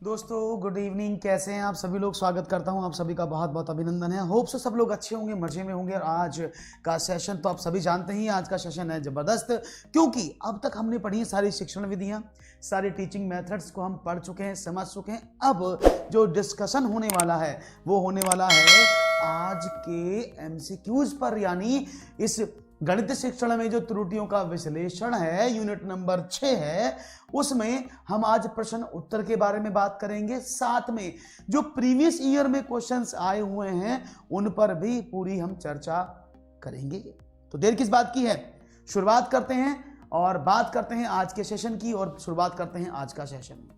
दोस्तों good evening, कैसे हैं आप सभी लोग। स्वागत करता हूं, आप सभी का बहुत बहुत अभिनंदन है। होप से सब लोग अच्छे होंगे, मजे में होंगे। और आज का सेशन तो आप सभी जानते ही, आज का सेशन है ज़बरदस्त, क्योंकि अब तक हमने पढ़ी है सारी शिक्षण विधियां, सारी टीचिंग मेथड्स को हम पढ़ चुके हैं, समझ चुके हैं। अब जो डिस्कशन होने वाला है वो होने वाला है आज के एमसीक्यूज पर, यानी इस गणित शिक्षण में जो त्रुटियों का विश्लेषण है, यूनिट नंबर 6 है, उसमें हम आज प्रश्न उत्तर के बारे में बात करेंगे। साथ में जो प्रीवियस ईयर में क्वेश्चंस आए हुए हैं उन पर भी पूरी हम चर्चा करेंगे। तो देर किस बात की है, शुरुआत करते हैं और बात करते हैं आज के सेशन की, और शुरुआत करते हैं आज का सेशन।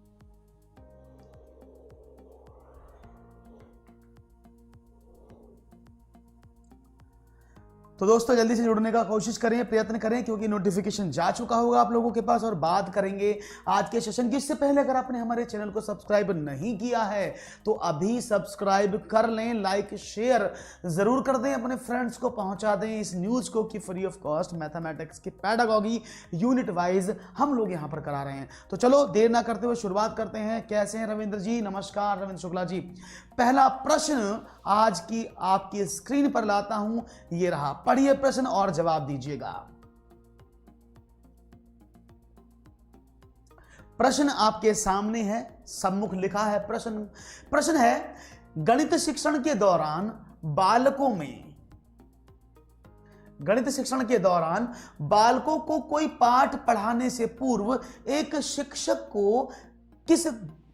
तो दोस्तों जल्दी से जुड़ने का कोशिश करें, प्रयत्न करें, क्योंकि नोटिफिकेशन जा चुका होगा आप लोगों के पास। और बात करेंगे आज के सेशन की। इससे पहले अगर आपने हमारे चैनल को सब्सक्राइब नहीं किया है तो अभी सब्सक्राइब कर लें, लाइक शेयर जरूर कर दें, अपने फ्रेंड्स को पहुंचा दें इस न्यूज़ को कि फ्री ऑफ कॉस्ट मैथमेटिक्स की पैडागॉजी यूनिट वाइज हम लोग यहाँ पर करा रहे हैं। तो चलो देर ना करते हुए शुरुआत करते हैं। कैसे हैं रविंद्र जी? नमस्कार रविंद्र शुक्ला जी। पहला प्रश्न आज की आपकी स्क्रीन पर लाता हूं, ये रहा। पढ़िए प्रश्न और जवाब दीजिएगा। प्रश्न आपके सामने है, सम्मुख लिखा है प्रश्न है, गणित शिक्षण के दौरान बालकों को कोई पाठ पढ़ाने से पूर्व एक शिक्षक को किस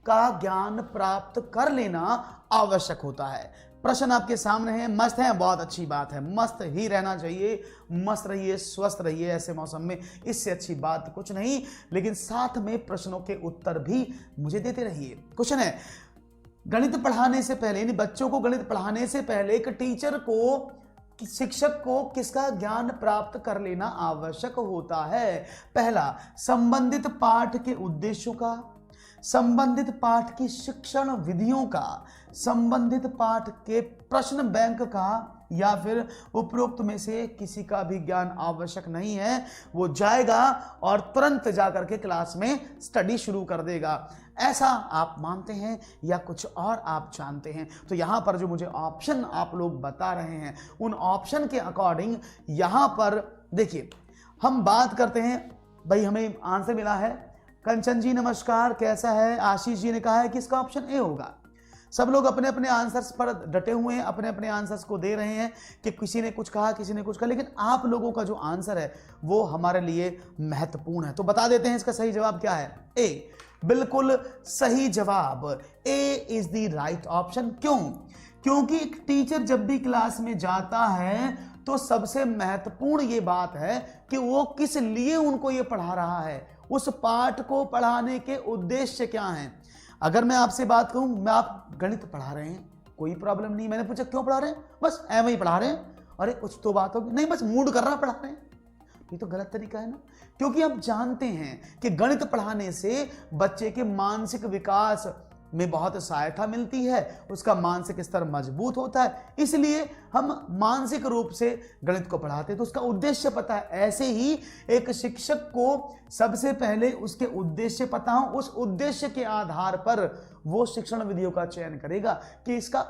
का ज्ञान प्राप्त कर लेना आवश्यक होता है। प्रश्न आपके सामने है, मस्त है, बहुत अच्छी बात है, मस्त ही रहना चाहिए, मस्त रहिए, स्वस्थ रहिए ऐसे मौसम में, इससे अच्छी बात कुछ नहीं। लेकिन साथ में प्रश्नों के उत्तर भी मुझे देते रहिए। क्वेश्चन है, गणित पढ़ाने से पहले, यानी बच्चों को गणित पढ़ाने से पहले एक टीचर को, शिक्षक को किसका ज्ञान प्राप्त कर लेना आवश्यक होता है? पहला, संबंधित पाठ के उद्देश्यों का, संबंधित पाठ की शिक्षण विधियों का, संबंधित पाठ के प्रश्न बैंक का, या फिर उपरोक्त में से किसी का भी ज्ञान आवश्यक नहीं है। वो जाएगा और तुरंत जाकर के क्लास में स्टडी शुरू कर देगा। ऐसा आप मानते हैं या कुछ और आप जानते हैं? तो यहाँ पर जो मुझे ऑप्शन आप लोग बता रहे हैं, उन ऑप्शन के अकॉर्डिंग यहाँ पर देखिए, हम बात करते हैं। भाई हमें आंसर मिला है, कंचन जी नमस्कार, कैसा है? आशीष जी ने कहा है कि इसका ऑप्शन ए होगा। सब लोग अपने अपने आंसर्स पर डटे हुए हैं, अपने अपने आंसर्स को दे रहे हैं कि किसी ने कुछ कहा, किसी ने कुछ कहा, लेकिन आप लोगों का जो आंसर है वो हमारे लिए महत्वपूर्ण है। तो बता देते हैं इसका सही जवाब क्या है। ए, बिल्कुल सही जवाब, ए इज द राइट ऑप्शन। क्यों? क्योंकि एक टीचर जब भी क्लास में जाता है तो सबसे महत्वपूर्ण ये बात है कि वो किस लिए उनको ये पढ़ा रहा है, उस पाठ को पढ़ाने के उद्देश्य क्या हैं। अगर मैं आपसे बात कहूं, मैं आप गणित पढ़ा रहे हैं, कोई प्रॉब्लम नहीं। मैंने पूछा क्यों पढ़ा रहे हैं? बस ऐਵੇਂ ही पढ़ा रहे हैं। अरे कुछ तो बात होगी, नहीं बस मूड कर रहा पढ़ा रहे हैं। ये तो गलत तरीका है ना, क्योंकि आप जानते हैं कि गणित पढ़ाने से बच्चे के मानसिक विकास में बहुत सहायता मिलती है, उसका मानसिक स्तर मजबूत होता है, इसलिए हम मानसिक रूप से गणित को पढ़ाते हैं। तो उसका उद्देश्य पता है। ऐसे ही एक शिक्षक को सबसे पहले उसके उद्देश्य पता हो, उस उद्देश्य के आधार पर वो शिक्षण विधियों का चयन करेगा कि इसका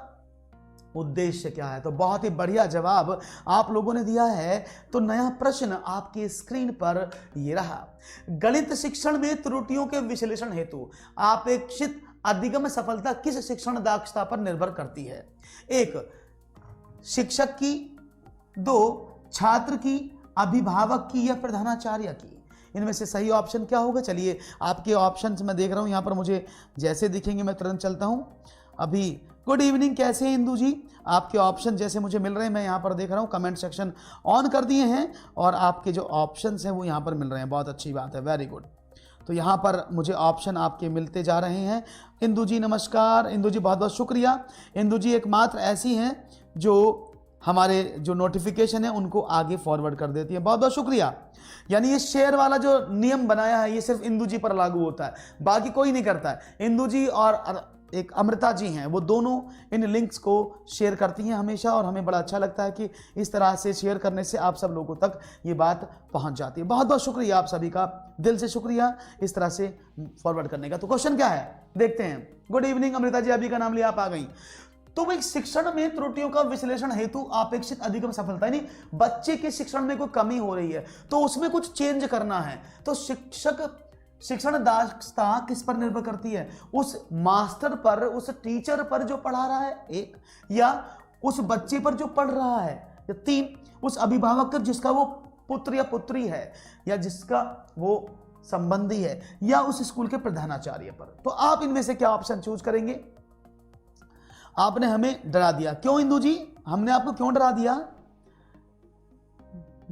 उद्देश्य क्या है। तो बहुत ही बढ़िया जवाब आप लोगों ने दिया है। तो नया प्रश्न आपकी स्क्रीन पर ये रहा, गणित शिक्षण में त्रुटियों के विश्लेषण हेतु अपेक्षित अधिगम सफलता किस शिक्षण दक्षता पर निर्भर करती है? एक, शिक्षक की, दो, छात्र की, अभिभावक की, या प्रधानाचार्य की। इनमें से सही ऑप्शन क्या होगा? चलिए आपके ऑप्शंस मैं देख रहा हूं, यहां पर मुझे जैसे दिखेंगे मैं तुरंत चलता हूं। अभी गुड इवनिंग, कैसे हैं इंदू जी? आपके ऑप्शन जैसे मुझे मिल रहे हैं, मैं यहाँ पर देख रहा हूँ, कमेंट सेक्शन ऑन कर दिए हैं और आपके जो ऑप्शंस हैं वो यहाँ पर मिल रहे हैं। बहुत अच्छी बात है, वेरी गुड। तो यहाँ पर मुझे ऑप्शन आपके मिलते जा रहे हैं। इंदू जी नमस्कार, इंदू जी बहुत बहुत शुक्रिया। इंदू जी एकमात्र ऐसी हैं जो हमारे जो नोटिफिकेशन है उनको आगे फॉरवर्ड कर देती है। बहुत बहुत शुक्रिया। यानी ये शेयर वाला जो नियम बनाया है ये सिर्फ इंदू जी पर लागू होता है, बाकी कोई नहीं करता है। इंदू जी और एक अमृता जी हैं, वो दोनों इन लिंक्स को शेयर करती हैं हमेशा, और हमें बड़ा अच्छा लगता है कि इस तरह से शेयर करने से आप सब लोगों तक ये बात पहुंच जाती है। बहुत बहुत शुक्रिया आप सभी का, दिल से शुक्रिया इस तरह से फॉरवर्ड करने का। तो क्वेश्चन क्या है देखते हैं। गुड इवनिंग अमृता जी, अभी का नाम लिया, आप आ गई। तो भाई शिक्षण में त्रुटियों का विश्लेषण हेतु अपेक्षित अधिगम सफलता, यानी बच्चे के शिक्षण में कोई कमी हो रही है तो उसमें कुछ चेंज करना है। तो शिक्षण दक्षता किस पर निर्भर करती है? उस मास्टर पर, उस टीचर पर जो पढ़ा रहा है, एक, या उस बच्चे पर जो पढ़ रहा है, या तीन, उस अभिभावक पर जिसका वो पुत्र या पुत्री है, या जिसका वो संबंधी है, या उस स्कूल के प्रधानाचार्य पर। तो आप इनमें से क्या ऑप्शन चूज करेंगे? आपने हमें डरा दिया, क्यों इंदु जी, हमने आपको क्यों डरा दिया?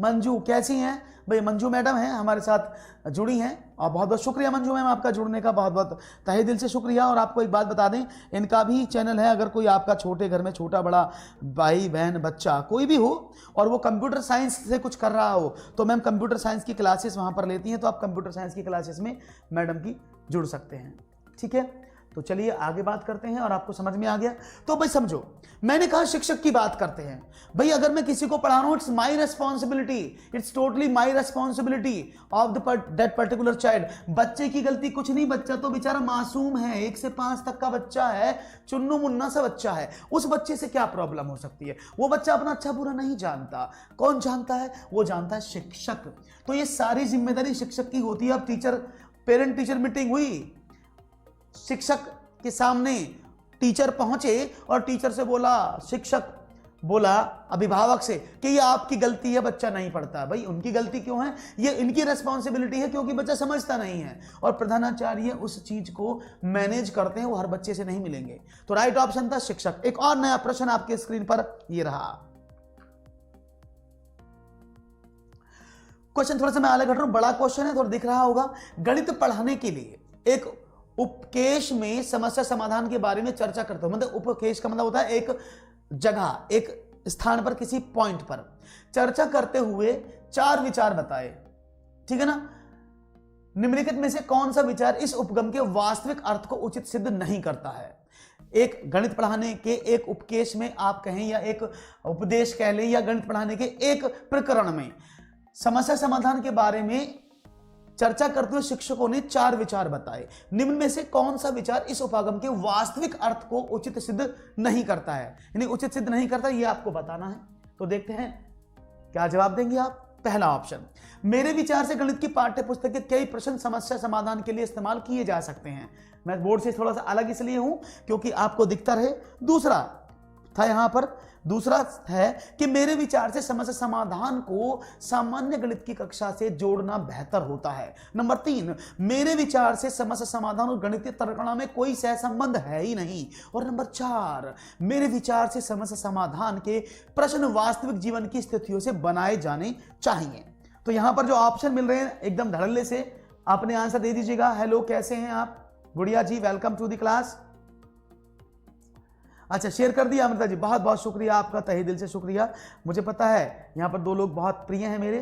मंजू कैसी हैं भाई? मंजू मैडम हैं हमारे साथ जुड़ी हैं, और बहुत बहुत शुक्रिया मंजू मैम आपका जुड़ने का, बहुत बहुत तहे दिल से शुक्रिया। और आपको एक बात बता दें, इनका भी चैनल है, अगर कोई आपका छोटे घर में छोटा बड़ा भाई बहन बच्चा कोई भी हो और वो कंप्यूटर साइंस से कुछ कर रहा हो, तो मैम कंप्यूटर साइंस की क्लासेस वहाँ पर लेती हैं, तो आप कंप्यूटर साइंस की क्लासेस में मैडम की जुड़ सकते हैं, ठीक है। तो चलिए आगे बात करते हैं, और आपको समझ में आ गया। तो भाई समझो, मैंने कहा शिक्षक की बात करते हैं। भाई अगर मैं किसी को पढ़ा रहा हूं, it's my responsibility, it's totally my responsibility of that particular child. बच्चे की गलती कुछ नहीं, बच्चा तो बेचारा मासूम है, 1 से 5 तक का बच्चा है, चुन्नू मुन्ना सा बच्चा है। उस बच्चे से क्या प्रॉब्लम हो सकती है? वो बच्चा अपना अच्छा बुरा नहीं जानता। कौन जानता है? वो जानता है शिक्षक। तो ये सारी जिम्मेदारी शिक्षक की होती है। अब पेरेंट टीचर मीटिंग हुई, शिक्षक के सामने टीचर पहुंचे और टीचर से बोला, शिक्षक बोला अभिभावक से कि ये आपकी गलती है, बच्चा नहीं पढ़ता। भाई उनकी गलती क्यों है? ये इनकी रेस्पॉन्सिबिलिटी है, क्योंकि बच्चा समझता नहीं है, और प्रधानाचार्य उस चीज को मैनेज करते हैं, वो हर बच्चे से नहीं मिलेंगे। तो राइट ऑप्शन था शिक्षक। एक और नया प्रश्न आपके स्क्रीन पर ये रहा। क्वेश्चन थोड़ा सा मैं आगे घट रहा हूं, बड़ा क्वेश्चन है, थोड़ा दिख रहा होगा। गणित पढ़ाने के लिए एक उपकेश में समस्या समाधान के बारे में चर्चा करते हो। मतलब उपकेश का मतलब होता है एक जगह, एक स्थान पर, किसी पॉइंट पर चर्चा करते हुए 4 विचार बताए, ठीक है ना। निम्नलिखित में से कौन सा विचार इस उपगम के वास्तविक अर्थ को उचित सिद्ध नहीं करता है? एक गणित पढ़ाने के एक उपकेश में आप कहें, या एक उपदेश कह लें, या गणित पढ़ाने के एक प्रकरण में समस्या समाधान के बारे में चर्चा करते हुए शिक्षकों ने 4 विचार बताए। निम्न में से कौन सा विचार इस उपागम के वास्तविक अर्थ को उचित सिद्ध नहीं करता है? यानी उचित सिद्ध नहीं करता, ये आपको बताना है। तो देखते हैं क्या जवाब देंगे आप। पहला ऑप्शन, मेरे विचार से गणित की पाठ्य पुस्तक के कई प्रश्न समस्या समाधान के लिए इस्तेमाल किए जा सकते हैं। मैं बोर्ड से थोड़ा सा अलग इसलिए हूं क्योंकि आपको दिखता रहे। दूसरा था यहां पर, दूसरा है कि मेरे विचार से समस्या समाधान को सामान्य गणित की कक्षा से जोड़ना बेहतर होता है। नंबर 3, मेरे विचार से समस्या समाधान और गणितीय तर्कणा में कोई सहसंबंध है ही नहीं। और नंबर 4, मेरे विचार से समस्या समाधान के प्रश्न वास्तविक जीवन की स्थितियों से बनाए जाने चाहिए। तो यहां पर जो ऑप्शन मिल रहे हैं एकदम धड़ल्ले से अपने आंसर दे दीजिएगा। हेलो, कैसे हैं आप? गुड़िया जी, वेलकम टू द क्लास। अच्छा, शेयर कर दिया अमृता जी, बहुत बहुत शुक्रिया आपका, तहे दिल से शुक्रिया। मुझे पता है यहाँ पर 2 लोग बहुत प्रिय हैं मेरे,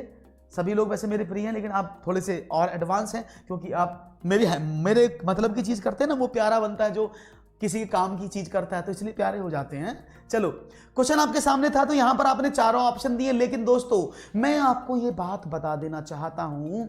सभी लोग वैसे मेरे प्रिय हैं, लेकिन आप थोड़े से और एडवांस हैं, क्योंकि आप मेरे मतलब की चीज़ करते हैं ना, वो प्यारा बनता है। जो किसी काम की चीज़ करता है तो इसलिए प्यारे हो जाते हैं। चलो, क्वेश्चन आपके सामने था, तो यहाँ पर आपने 4 ऑप्शन दिए। लेकिन दोस्तों, मैं आपको ये बात बता देना चाहता हूँ,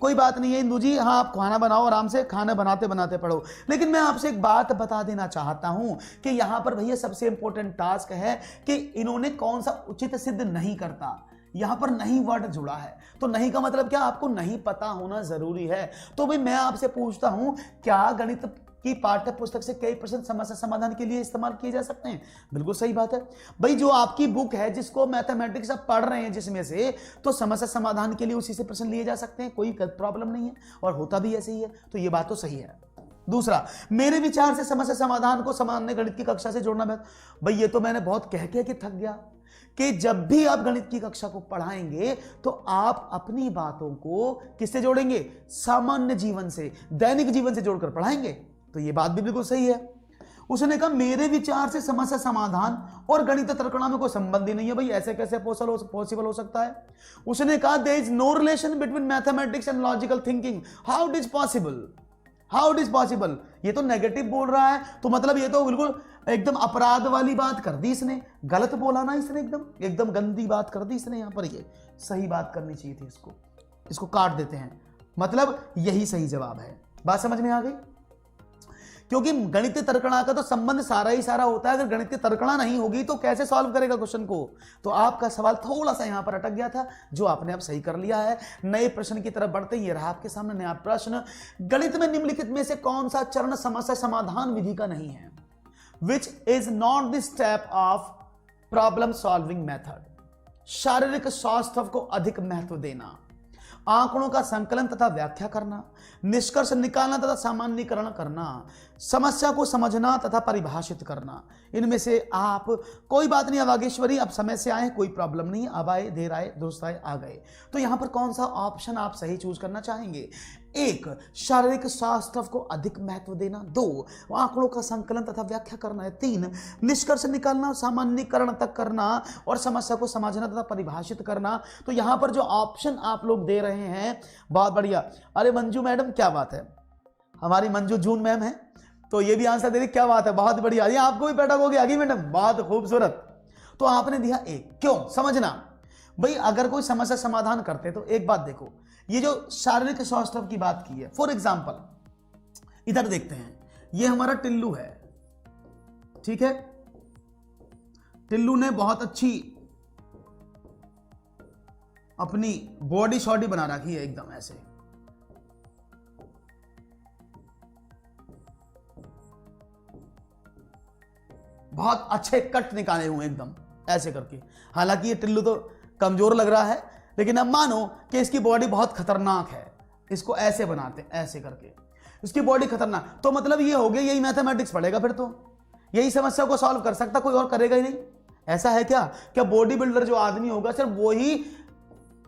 कोई बात नहीं है इंदू जी, हाँ आप खाना बनाओ, आराम से खाना बनाते बनाते पढ़ो। लेकिन मैं आपसे एक बात बता देना चाहता हूं कि यहां पर भैया सबसे इंपॉर्टेंट टास्क है कि इन्होंने कौन सा उचित सिद्ध नहीं करता। यहां पर नहीं वर्ड जुड़ा है, तो नहीं का मतलब क्या? आपको नहीं पता होना जरूरी है। तो भाई मैं आपसे पूछता हूं, क्या गणित की पाठ्य पुस्तक से कई प्रश्न समस्या समाधान के लिए इस्तेमाल किए जा सकते हैं? बिल्कुल सही बात है भाई। जो आपकी बुक है, जिसको मैथमेटिक्स आप पढ़ रहे हैं जिसमें से, तो समस्या समाधान के लिए उसी से प्रश्न लिए जा सकते हैं, कोई प्रॉब्लम नहीं है, और होता भी ऐसे ही है। तो ये बात तो सही है। दूसरा, मेरे विचार से समस्या समाधान को सामान्य गणित की कक्षा से जोड़ना बेहतर। भाई ये तो मैंने बहुत कह के थक गया कि जब भी आप गणित की कक्षा को पढ़ाएंगे तो आप अपनी बातों को किससे जोड़ेंगे? सामान्य जीवन से, दैनिक जीवन से जोड़कर पढ़ाएंगे। तो ये बात भी बिल्कुल सही है। उसने कहा मेरे विचार से समस्या समाधान और गणित तर्कणा में कोई संबंध ही नहीं है। भाई ऐसे कैसे पॉसिबल हो सकता है? उसने कहा there is no relation between mathematics and logical thinking. How it is possible? How it is possible? ये तो नेगेटिव बोल रहा है, तो मतलब ये तो बिल्कुल एकदम अपराध वाली बात कर दी इसने, गलत बोला ना इसने, एकदम गंदी बात कर दी इसने। यहां पर ये सही बात करनी चाहिए थी, इसको काट देते हैं, मतलब यही सही जवाब है। बात समझ में आ गई? क्योंकि गणितीय तर्कणा का तो संबंध सारा ही सारा होता है। अगर गणितीय तर्कणा नहीं होगी तो कैसे सॉल्व करेगा क्वेश्चन को। तो आपका सवाल थोड़ा सा यहां पर अटक गया था, जो आपने अब सही कर लिया है। नए प्रश्न की तरफ बढ़ते हैं। ये रहा आपके सामने नया प्रश्न। गणित में निम्नलिखित में से कौन सा चरण समस्या समाधान विधि का नहीं है? Which is not the step of problem solving method. शारीरिक स्वास्थ्य को अधिक महत्व देना, आंकड़ों का संकलन तथा व्याख्या करना, निष्कर्ष निकालना तथा सामान्यीकरण करना, समस्या को समझना तथा परिभाषित करना। इनमें से आप, कोई बात नहीं, अब वागेश्वरी अब समय से आए, कोई प्रॉब्लम नहीं, अब आए, देर आए, दुरुस्त आए, आ गए। तो यहां पर कौन सा ऑप्शन आप सही चूज करना चाहेंगे? 1 शारीरिक स्वास्थ्य को अधिक महत्व देना, 2 आंकड़ों का संकलन तथा व्याख्या करना है, 3 निष्कर्ष निकालना, सामान्यीकरण तक करना और समस्या को समझना तथा परिभाषित करना। तो यहां पर जो ऑप्शन आप लोग दे रहे हैं, बहुत बढ़िया। अरे मंजू मैडम, क्या बात है, हमारी मंजू जून मैम है, तो ये भी आंसर दे रही, क्या बात है, बहुत बढ़िया। ये आपको भी पेडागोगी आ गई मैडम, बहुत खूबसूरत। तो आपने दिया 1, क्यों? समझना भाई, अगर कोई समस्या समाधान करते तो एक बात देखो, ये जो शारीरिक स्वास्थ्य की बात की है, फॉर एग्जाम्पल इधर देखते हैं, ये हमारा टिल्लू है, ठीक है। टिल्लू ने बहुत अच्छी अपनी बॉडी शॉडी बना रखी है, एकदम ऐसे, बहुत अच्छे कट निकाले हुए एकदम ऐसे करके। हालांकि ये टिल्लू तो कमजोर लग रहा है, लेकिन अब मानो कि इसकी बॉडी बहुत खतरनाक है, इसको ऐसे बनाते ऐसे करके, इसकी बॉडी खतरनाक। तो मतलब ये हो गया, यही मैथमेटिक्स पढ़ेगा फिर तो, यही समस्या को सॉल्व कर सकता, कोई और करेगा ही नहीं। ऐसा है क्या? क्या बॉडी बिल्डर जो आदमी होगा सिर्फ वो ही,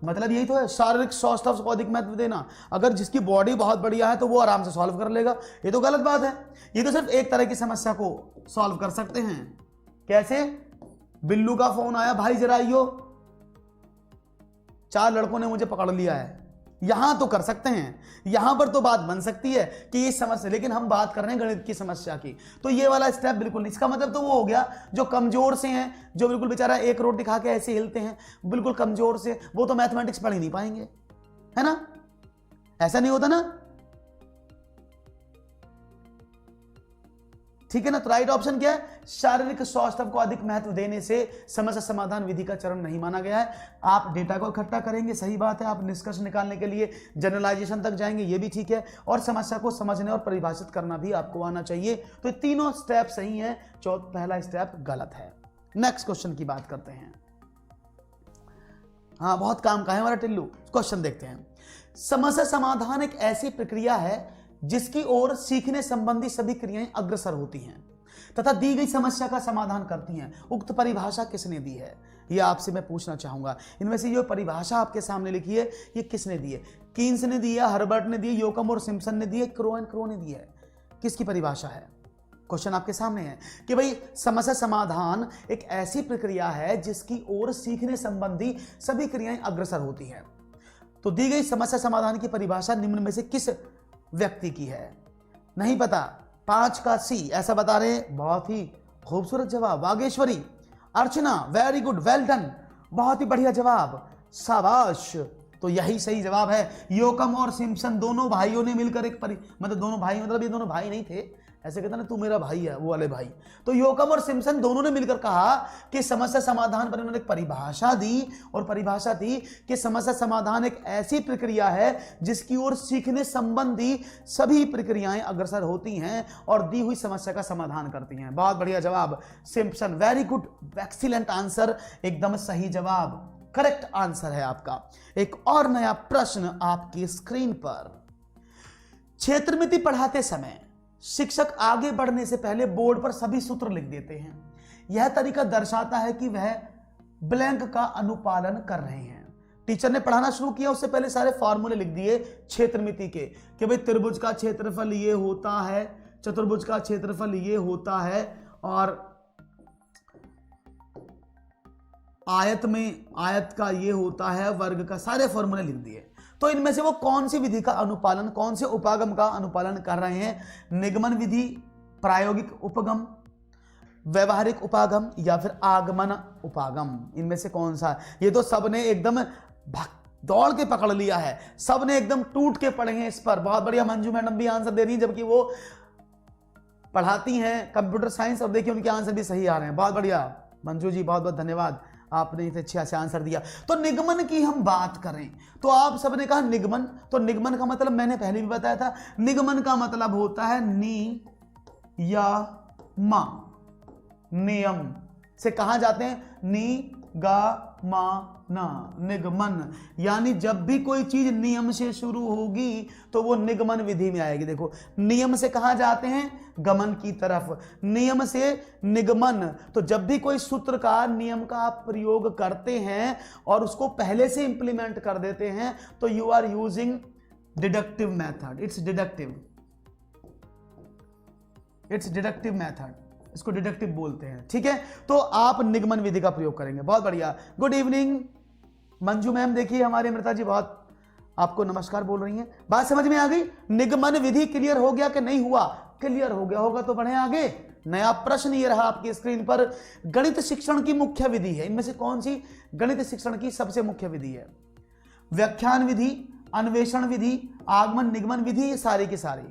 मतलब यही तो है शारीरिक स्वास्थ्य को अधिक महत्व देना। अगर जिसकी बॉडी बहुत बढ़िया है तो वो आराम से सॉल्व कर लेगा, ये तो गलत बात है। ये तो सिर्फ एक तरह की समस्या को सॉल्व कर सकते हैं। कैसे? बिल्लू का फोन आया, भाई जरा आइयो, 4 लड़कों ने मुझे पकड़ लिया है, यहां तो कर सकते हैं, यहां पर तो बात बन सकती है कि ये समस्या, लेकिन हम बात कर रहे हैं गणित की समस्या की, तो ये वाला स्टेप बिल्कुल नहीं। इसका मतलब तो वो हो गया जो कमजोर से हैं, जो बिल्कुल बेचारा एक रोटी खा के ऐसे हिलते हैं, बिल्कुल कमजोर से, वो तो मैथमेटिक्स पढ़ ही नहीं पाएंगे, है ना? ऐसा नहीं होता ना, ठीक है ना? तो राइट ऑप्शन क्या है? शारीरिक स्वास्थ्य को अधिक महत्व देने से समस्या समाधान विधि का चरण नहीं माना गया है। आप डेटा को इकट्ठा करेंगे, सही बात है, आप निष्कर्ष निकालने के लिए जनरलाइजेशन तक जाएंगे, ये भी ठीक है, और समस्या को समझने और परिभाषित करना भी आपको आना चाहिए। तो ये तीनों स्टेप सही है, पहला स्टेप गलत है। नेक्स्ट क्वेश्चन की बात करते हैं। हाँ, बहुत काम का है हमारा टिल्लू। क्वेश्चन देखते हैं। समस्या समाधान एक ऐसी प्रक्रिया है जिसकी ओर सीखने संबंधी सभी क्रियाएं अग्रसर होती हैं तथा दी गई समस्या का समाधान करती हैं। उक्त परिभाषा किसने दी है? ये आपसे मैं पूछना चाहूंगा। इनमें से जो परिभाषा आपके सामने लिखी है, ये किसने दी है? कीन्स ने दी है, हर्बर्ट ने दी है, योकम और सिम्पसन ने दी है, क्रो एंड क्रो ने दी है? किसकी परिभाषा है? क्वेश्चन आपके सामने है कि भाई समस्या समाधान एक ऐसी प्रक्रिया है जिसकी ओर सीखने संबंधी सभी क्रियाएं अग्रसर होती हैं। तो दी गई समस्या समाधान की परिभाषा निम्न में से किस व्यक्ति की है? नहीं पता, 5 का सी ऐसा बता रहे हैं। बहुत ही खूबसूरत जवाब वागेश्वरी, अर्चना, वेरी गुड, वेल डन, बहुत ही बढ़िया जवाब, शाबाश। तो यही सही जवाब है। योकम और सिम्पसन दोनों भाइयों ने मिलकर मतलब दोनों भाई, मतलब ये दोनों भाई नहीं थे, ऐसे कहते ना तू मेरा भाई है, वो वाले भाई। तो योकम और सिम्पसन दोनों ने मिलकर कहा कि समस्या समाधान पर उन्होंने एक परिभाषा दी, और परिभाषा थी कि समस्या समाधान एक ऐसी प्रक्रिया है जिसकी ओर सीखने संबंधी सभी प्रक्रियाएं अग्रसर होती हैं और दी हुई समस्या का समाधान करती हैं। बहुत बढ़िया जवाब Simpson, very good, excellent answer, एकदम सही जवाब, करेक्ट आंसर है आपका। एक और नया प्रश्न आपकी स्क्रीन पर। क्षेत्रमिति पढ़ाते समय शिक्षक आगे बढ़ने से पहले बोर्ड पर सभी सूत्र लिख देते हैं। यह तरीका दर्शाता है कि वह ब्लैंक का अनुपालन कर रहे हैं। टीचर ने पढ़ाना शुरू किया, उससे पहले सारे फॉर्मूले लिख दिए क्षेत्रमिति के, कि भाई त्रिभुज का क्षेत्रफल ये होता है, चतुर्भुज का क्षेत्रफल ये होता है, और आयत का ये होता है, वर्ग का, सारे फॉर्मूले लिख दिए। तो इनमें से वो कौन सी विधि का अनुपालन, कौन से उपागम का अनुपालन कर रहे हैं? निगमन विधि, प्रायोगिक उपगम, व्यवहारिक उपागम या फिर आगमन उपागम? इनमें से कौन सा? ये तो सबने एकदम दौड़ के पकड़ लिया है, सबने एकदम टूट के पढ़े हैं इस पर। बहुत बढ़िया, मंजू मैडम भी आंसर दे रही है, जबकि वो पढ़ाती हैं कंप्यूटर साइंस, और देखिए उनके आंसर भी सही आ रहे हैं। बहुत बढ़िया मंजू जी, बहुत बहुत धन्यवाद, आपने इतने अच्छे से आंसर दिया। तो निगमन की हम बात करें तो आप सबने कहा निगमन, तो निगमन का मतलब मैंने पहले भी बताया था, निगमन का मतलब होता है नी या मा, नियम से कहा जाते हैं नी गा मा ना, निगमन। यानी जब भी कोई चीज नियम से शुरू होगी तो वो निगमन विधि में आएगी। देखो नियम से कहा जाते हैं गमन की तरफ, नियम से निगमन। तो जब भी कोई सूत्र का नियम का आप प्रयोग करते हैं और उसको पहले से इंप्लीमेंट कर देते हैं तो you are using deductive method, it's deductive, it's deductive method, इसको डिडक्टिव बोलते हैं। ठीक है, तो आप निगमन विधि का प्रयोग करेंगे। बहुत बढ़िया, गुड इवनिंग मंजू मैम, देखिए हमारे अमृता जी बहुत आपको नमस्कार बोल रही हैं। बात समझ में आ गई? निगमन विधि क्लियर हो गया कि नहीं हुआ? क्लियर हो गया होगा तो बढ़े आगे। नया प्रश्न ये रहा आपकी स्क्रीन पर, गणित शिक्षण की मुख्य विधि है, इनमें से कौन सी गणित शिक्षण की सबसे मुख्य विधि है? व्याख्यान विधि, अन्वेषण विधि, आगमन निगमन विधि, ये सारी की सारी।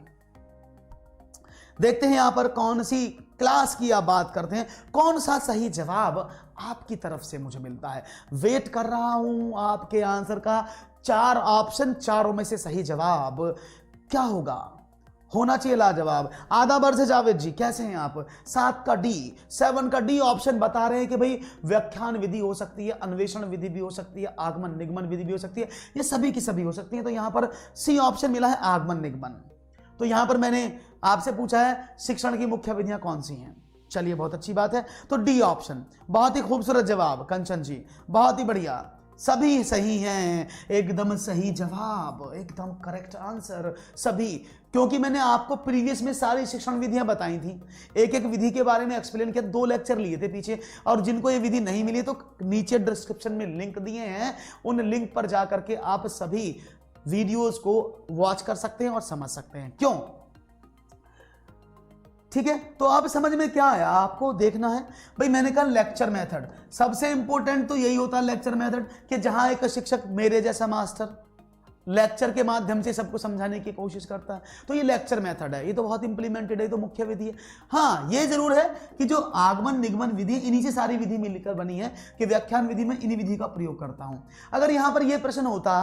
देखते हैं यहां पर कौन सी क्लास की आप बात करते हैं, कौन सा सही जवाब आपकी तरफ से मुझे मिलता है। वेट कर रहा हूं आपके आंसर का। 4 ऑप्शन, चारों में से सही जवाब क्या होगा? होना चाहिए लाजवाब। आधा वर्ष जावेद जी, कैसे हैं आप? 7 का डी, 7 का डी ऑप्शन बता रहे हैं कि भाई व्याख्यान विधि हो सकती है, अन्वेषण विधि भी हो सकती है, आगमन निगमन विधि भी हो सकती है, ये सभी की सभी हो सकती है। तो यहां पर सी ऑप्शन मिला है, आगमन निगमन। तो यहां पर मैंने आपसे पूछा है शिक्षण की मुख्य विधियां कौन सी हैं। चलिए बहुत अच्छी बात है, तो डी ऑप्शन, बहुत ही खूबसूरत जवाब कंचन जी, बहुत ही बढ़िया, सभी सही हैं, एकदम सही जवाब, एकदम करेक्ट आंसर सभी। क्योंकि मैंने आपको प्रीवियस में सारी शिक्षण विधियां बताई थी, एक एक विधि के बारे में एक्सप्लेन किया, 2 लेक्चर लिए थे पीछे। और जिनको ये विधि नहीं मिली तो नीचे डिस्क्रिप्शन में लिंक दिए हैं, उन लिंक पर जाकर के आप सभी वीडियोस को वॉच कर सकते हैं और समझ सकते हैं। क्यों? ठीक है, तो आप समझ में क्या आया? आपको देखना है भाई, मैंने कहा लेक्चर मेथड सबसे इंपॉर्टेंट तो यही होता है लेक्चर मेथड, कि जहां एक शिक्षक मेरे जैसा मास्टर लेक्चर के माध्यम से सबको समझाने की कोशिश करता है, तो ये लेक्चर मेथड है, ये तो बहुत इंप्लीमेंटेड है, ये तो मुख्य विधि है। हाँ ये जरूर है कि जो आगमन निगमन विधि, इन्हीं से सारी विधि मिलकर बनी है कि व्याख्यान विधि में इन्हीं विधि का प्रयोग करता हूं। अगर यहां पर यह प्रश्न होता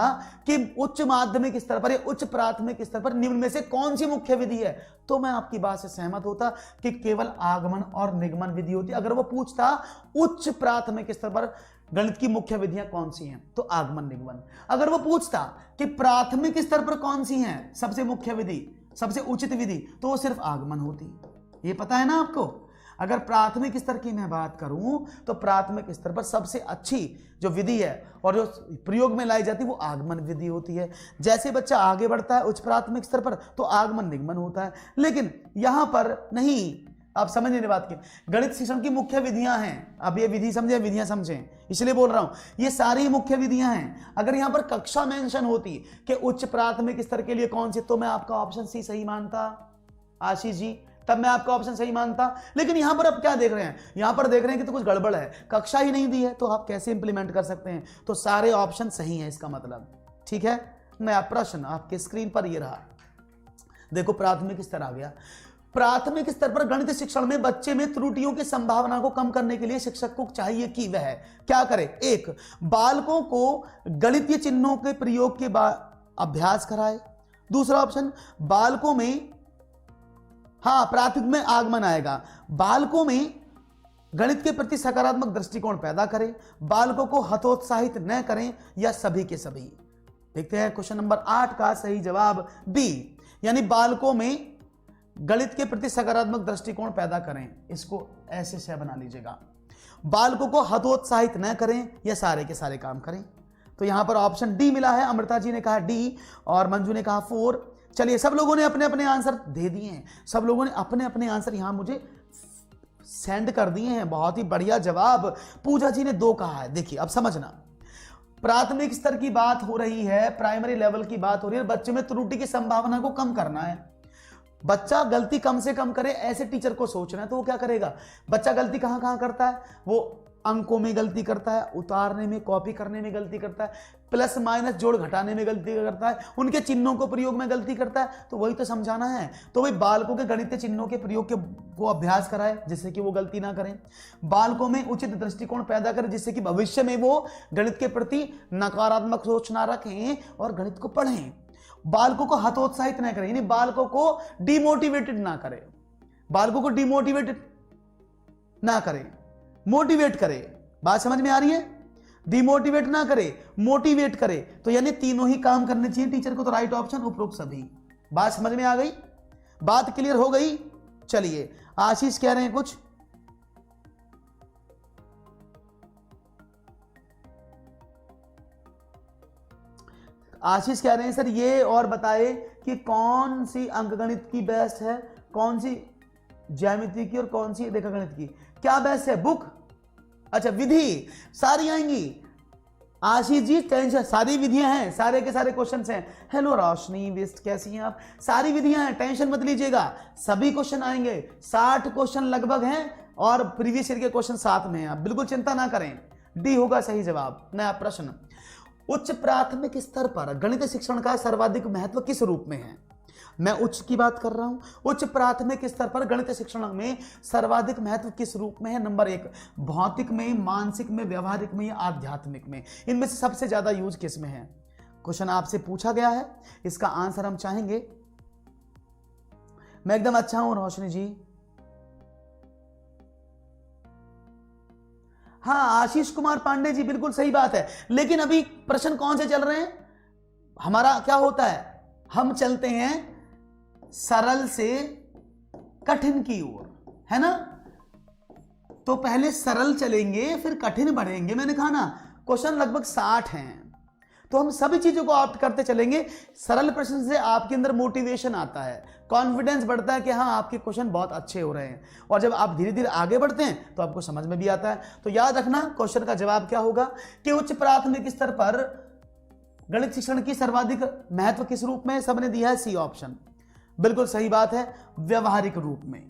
कि उच्च माध्यमिक स्तर पर या उच्च प्राथमिक स्तर पर निम्न में से कौन सी मुख्य विधि है, तो मैं आपकी बात से सहमत होता कि केवल आगमन और निगमन विधि होती। अगर वो पूछता उच्च प्राथमिक स्तर पर गणित की मुख्य विधियां कौन सी हैं, तो आगमन निगमन। अगर वो पूछता कि प्राथमिक स्तर पर कौन सी हैं सबसे मुख्य विधि, सबसे उचित विधि, तो वो सिर्फ आगमन होती। ये पता है ना आपको? अगर प्राथमिक स्तर की मैं बात करूं तो प्राथमिक स्तर पर सबसे अच्छी जो विधि है और जो प्रयोग में लाई जाती है वो आगमन विधि होती है। जैसे बच्चा आगे बढ़ता है उच्च प्राथमिक स्तर पर तो आगमन निगमन होता है, लेकिन यहां पर नहीं। आप समझ नहीं बात की, गणित शिक्षण की मुख्य विधियां हैं। अब ये विधि समझे, विधियां समझें, इसलिए बोल रहा हूं, ये सारी मुख्य विधियां हैं। अगर यहां पर कक्षा मेंशन होती कि उच्च प्राथमिक स्तर के लिए कौन सी, तो मैं आपका ऑप्शन सी सही मानता आशीष जी, तब मैं आपका ऑप्शन सही मानता। लेकिन यहां पर आप क्या देख रहे हैं? यहां पर देख रहे हैं कि तो कुछ गड़बड़ है, कक्षा ही नहीं दी है, तो आप कैसे इंप्लीमेंट कर सकते हैं? तो सारे ऑप्शन सही हैं इसका मतलब। ठीक है, नया प्रश्न आपके स्क्रीन पर ये रहा। देखो प्राथमिक स्तर आ गया। प्राथमिक स्तर पर गणित शिक्षण में बच्चे में त्रुटियों की संभावना को कम करने के लिए शिक्षक को चाहिए कि वह क्या करे? 1, बालकों को गणितीय चिन्हों के प्रयोग के अभ्यास कराए। दूसरा ऑप्शन, बालकों में, हाँ प्राथमिक में आगमन आएगा, बालकों में गणित के प्रति सकारात्मक दृष्टिकोण पैदा करें, बालकों को हतोत्साहित न करें, या सभी के सभी। देखते हैं क्वेश्चन नंबर 8 का सही जवाब बी, यानी बालकों में गणित के प्रति सकारात्मक दृष्टिकोण पैदा करें। इसको ऐसे से बना लीजिएगा, बालकों को हतोत्साहित न करें या सारे के सारे काम करें। तो यहां पर ऑप्शन डी मिला है। अमृता जी ने कहा डी और मंजू ने कहा 4। चलिए सब लोगों ने अपने अपने आंसर दे दिए हैं, सब लोगों ने अपने अपने आंसर यहां मुझे सेंड कर दिए हैं। बहुत ही बढ़िया जवाब। पूजा जी ने 2 कहा है। देखिए अब समझना, प्राथमिक स्तर की बात हो रही है, प्राइमरी लेवल की बात हो रही है, बच्चे में त्रुटि की संभावना को कम करना है। बच्चा गलती कम से कम करे ऐसे टीचर को सोचना है, तो वो क्या करेगा? बच्चा गलती कहां कहां करता है? वो अंकों में गलती करता है, उतारने में, कॉपी करने में गलती करता है, प्लस माइनस जोड़ घटाने में गलती करता है, उनके चिन्हों को प्रयोग में गलती करता है। तो वही तो समझाना है। तो वही बालकों के गणितीय चिन्हों के प्रयोग के को अभ्यास कराए जिससे कि वो गलती ना करें, बालकों में उचित दृष्टिकोण पैदा करें जिससे कि भविष्य में वो गणित के प्रति नकारात्मक सोच ना रखें और गणित को पढ़ें। बालकों को हतोत्साहित ना करें, यानी बालकों को डिमोटिवेटेड ना करें, बालकों को डिमोटिवेटेड ना करें, मोटिवेट करें। बात समझ में आ रही है? डिमोटिवेट ना करे, मोटिवेट करे। तो यानी तीनों ही काम करने चाहिए टीचर को। तो राइट ऑप्शन उपरोक्त सभी। बात समझ में आ गई? बात क्लियर हो गई? चलिए, आशीष कह रहे हैं कुछ। आशीष कह रहे हैं सर ये और बताए कि कौन सी अंकगणित की बेस्ट है, कौन सी ज्यामिति की और कौन सी रेखागणित की, क्या बेस्ट है? बुक? अच्छा, विधि सारी आएंगी। आशीष जी टेंशन, सारी विधियां हैं, सारे के सारे क्वेश्चंस हैं। हेलो रोशनी वेस्ट, कैसी हैं आप? सारी विधियां हैं, टेंशन मत लीजिएगा, सभी क्वेश्चन आएंगे। 60 क्वेश्चन लगभग हैं और प्रीवियस ईयर के क्वेश्चन साथ में हैं, आप बिल्कुल चिंता ना करें। डी होगा सही जवाब। नया प्रश्न, उच्च प्राथमिक स्तर पर गणित शिक्षण का सर्वाधिक महत्व किस रूप में है? मैं उच्च की बात कर रहा हूं। उच्च प्राथमिक स्तर पर गणित शिक्षण में सर्वाधिक महत्व किस रूप में है? नंबर 1, भौतिक में, मानसिक में, व्यवहारिक में या आध्यात्मिक में? इनमें से सबसे ज्यादा यूज किस में है? क्वेश्चन आपसे पूछा गया है, इसका आंसर हम चाहेंगे। मैं एकदम अच्छा हूं रोशनी जी। हाँ, आशीष कुमार पांडे जी बिल्कुल सही बात है। लेकिन अभी प्रश्न कौन से चल रहे हैं? हमारा क्या होता है, हम चलते हैं सरल से कठिन की ओर, है ना? तो पहले सरल चलेंगे फिर कठिन बढ़ेंगे। मैंने कहा ना, क्वेश्चन लगभग 60 हैं, तो हम सभी चीजों को ऑप्ट करते चलेंगे। सरल प्रश्न से आपके अंदर मोटिवेशन आता है, कॉन्फिडेंस बढ़ता है कि हाँ आपके क्वेश्चन बहुत अच्छे हो रहे हैं, और जब आप धीरे धीरे आगे बढ़ते हैं तो आपको समझ में भी आता है। तो याद रखना, क्वेश्चन का जवाब क्या होगा कि उच्च प्राथमिक स्तर पर गणित शिक्षण की सर्वाधिक महत्व किस रूप में? सबने दिया है सी ऑप्शन, बिल्कुल सही बात है, व्यवहारिक रूप में।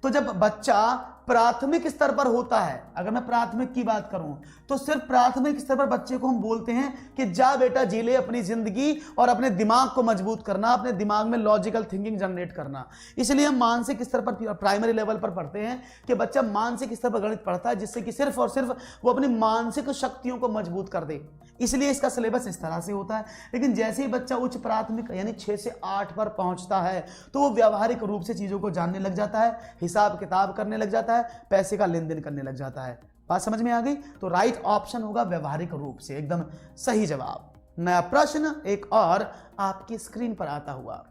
तो जब बच्चा प्राथमिक स्तर पर होता है, अगर मैं प्राथमिक की बात करूं तो सिर्फ प्राथमिक स्तर पर बच्चे को हम बोलते हैं कि जा बेटा जी ले अपनी जिंदगी, और अपने दिमाग को मजबूत करना, अपने दिमाग में लॉजिकल थिंकिंग जनरेट करना। इसलिए हम मानसिक स्तर पर, प्राइमरी लेवल पर पढ़ते हैं कि बच्चा मानसिक स्तर पर गणित पढ़ता है जिससे कि सिर्फ और सिर्फ वो अपनी मानसिक शक्तियों को मजबूत कर दे। इसलिए इसका सिलेबस इस तरह से होता है। लेकिन जैसे ही बच्चा उच्च प्राथमिक यानी 6 से 8 पर पहुंचता है तो वो व्यावहारिक रूप से चीजों को जानने लग जाता है, हिसाब किताब करने लग जाता है, पैसे का लेन देन करने लग जाता है। बात समझ में आ गई? तो राइट ऑप्शन होगा व्यवहारिक रूप से, एकदम सही जवाब। नया प्रश्न एक और आपकी स्क्रीन पर आता हुआ,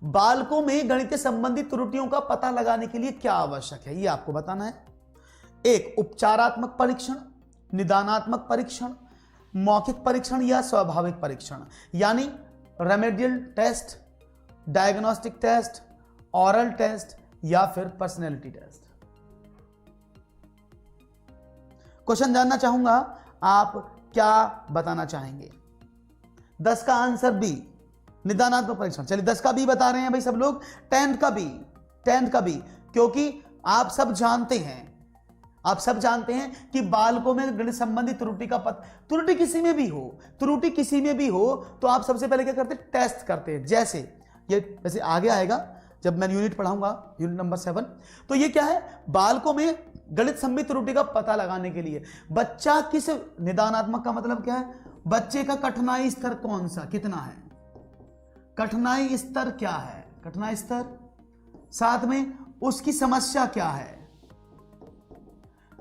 बालकों में गणित संबंधी त्रुटियों का पता लगाने के लिए क्या आवश्यक है, ये आपको बताना है। 1, उपचारात्मक परीक्षण, निदानात्मक परीक्षण, मौखिक परीक्षण या स्वाभाविक परीक्षण, यानी remedial test, diagnostic test, oral test या फिर पर्सनैलिटी टेस्ट। क्वेश्चन जानना चाहूंगा, आप क्या बताना चाहेंगे? 10 का आंसर बी, निदानात्मक परीक्षण। चलिए 10 का बी बता रहे हैं भाई सब लोग। 10 का बी, 10 का बी, क्योंकि आप सब जानते हैं, आप सब जानते हैं कि बालकों में गणित संबंधी त्रुटि का त्रुटि किसी में भी हो, त्रुटि किसी में भी हो तो आप सबसे पहले क्या करते हैं? टेस्ट करते हैं। जैसे ये वैसे आगे आएगा जब मैं यूनिट पढ़ाऊंगा, यूनिट नंबर 7। तो ये क्या है? बालकों में गणित संबंधी त्रुटि का पता लगाने के लिए बच्चा किस, निदानात्मक का मतलब क्या है? बच्चे का कठिनाई स्तर कौन सा, कितना है, कठिनाई स्तर क्या है, कठिनाई स्तर, साथ में उसकी समस्या क्या है,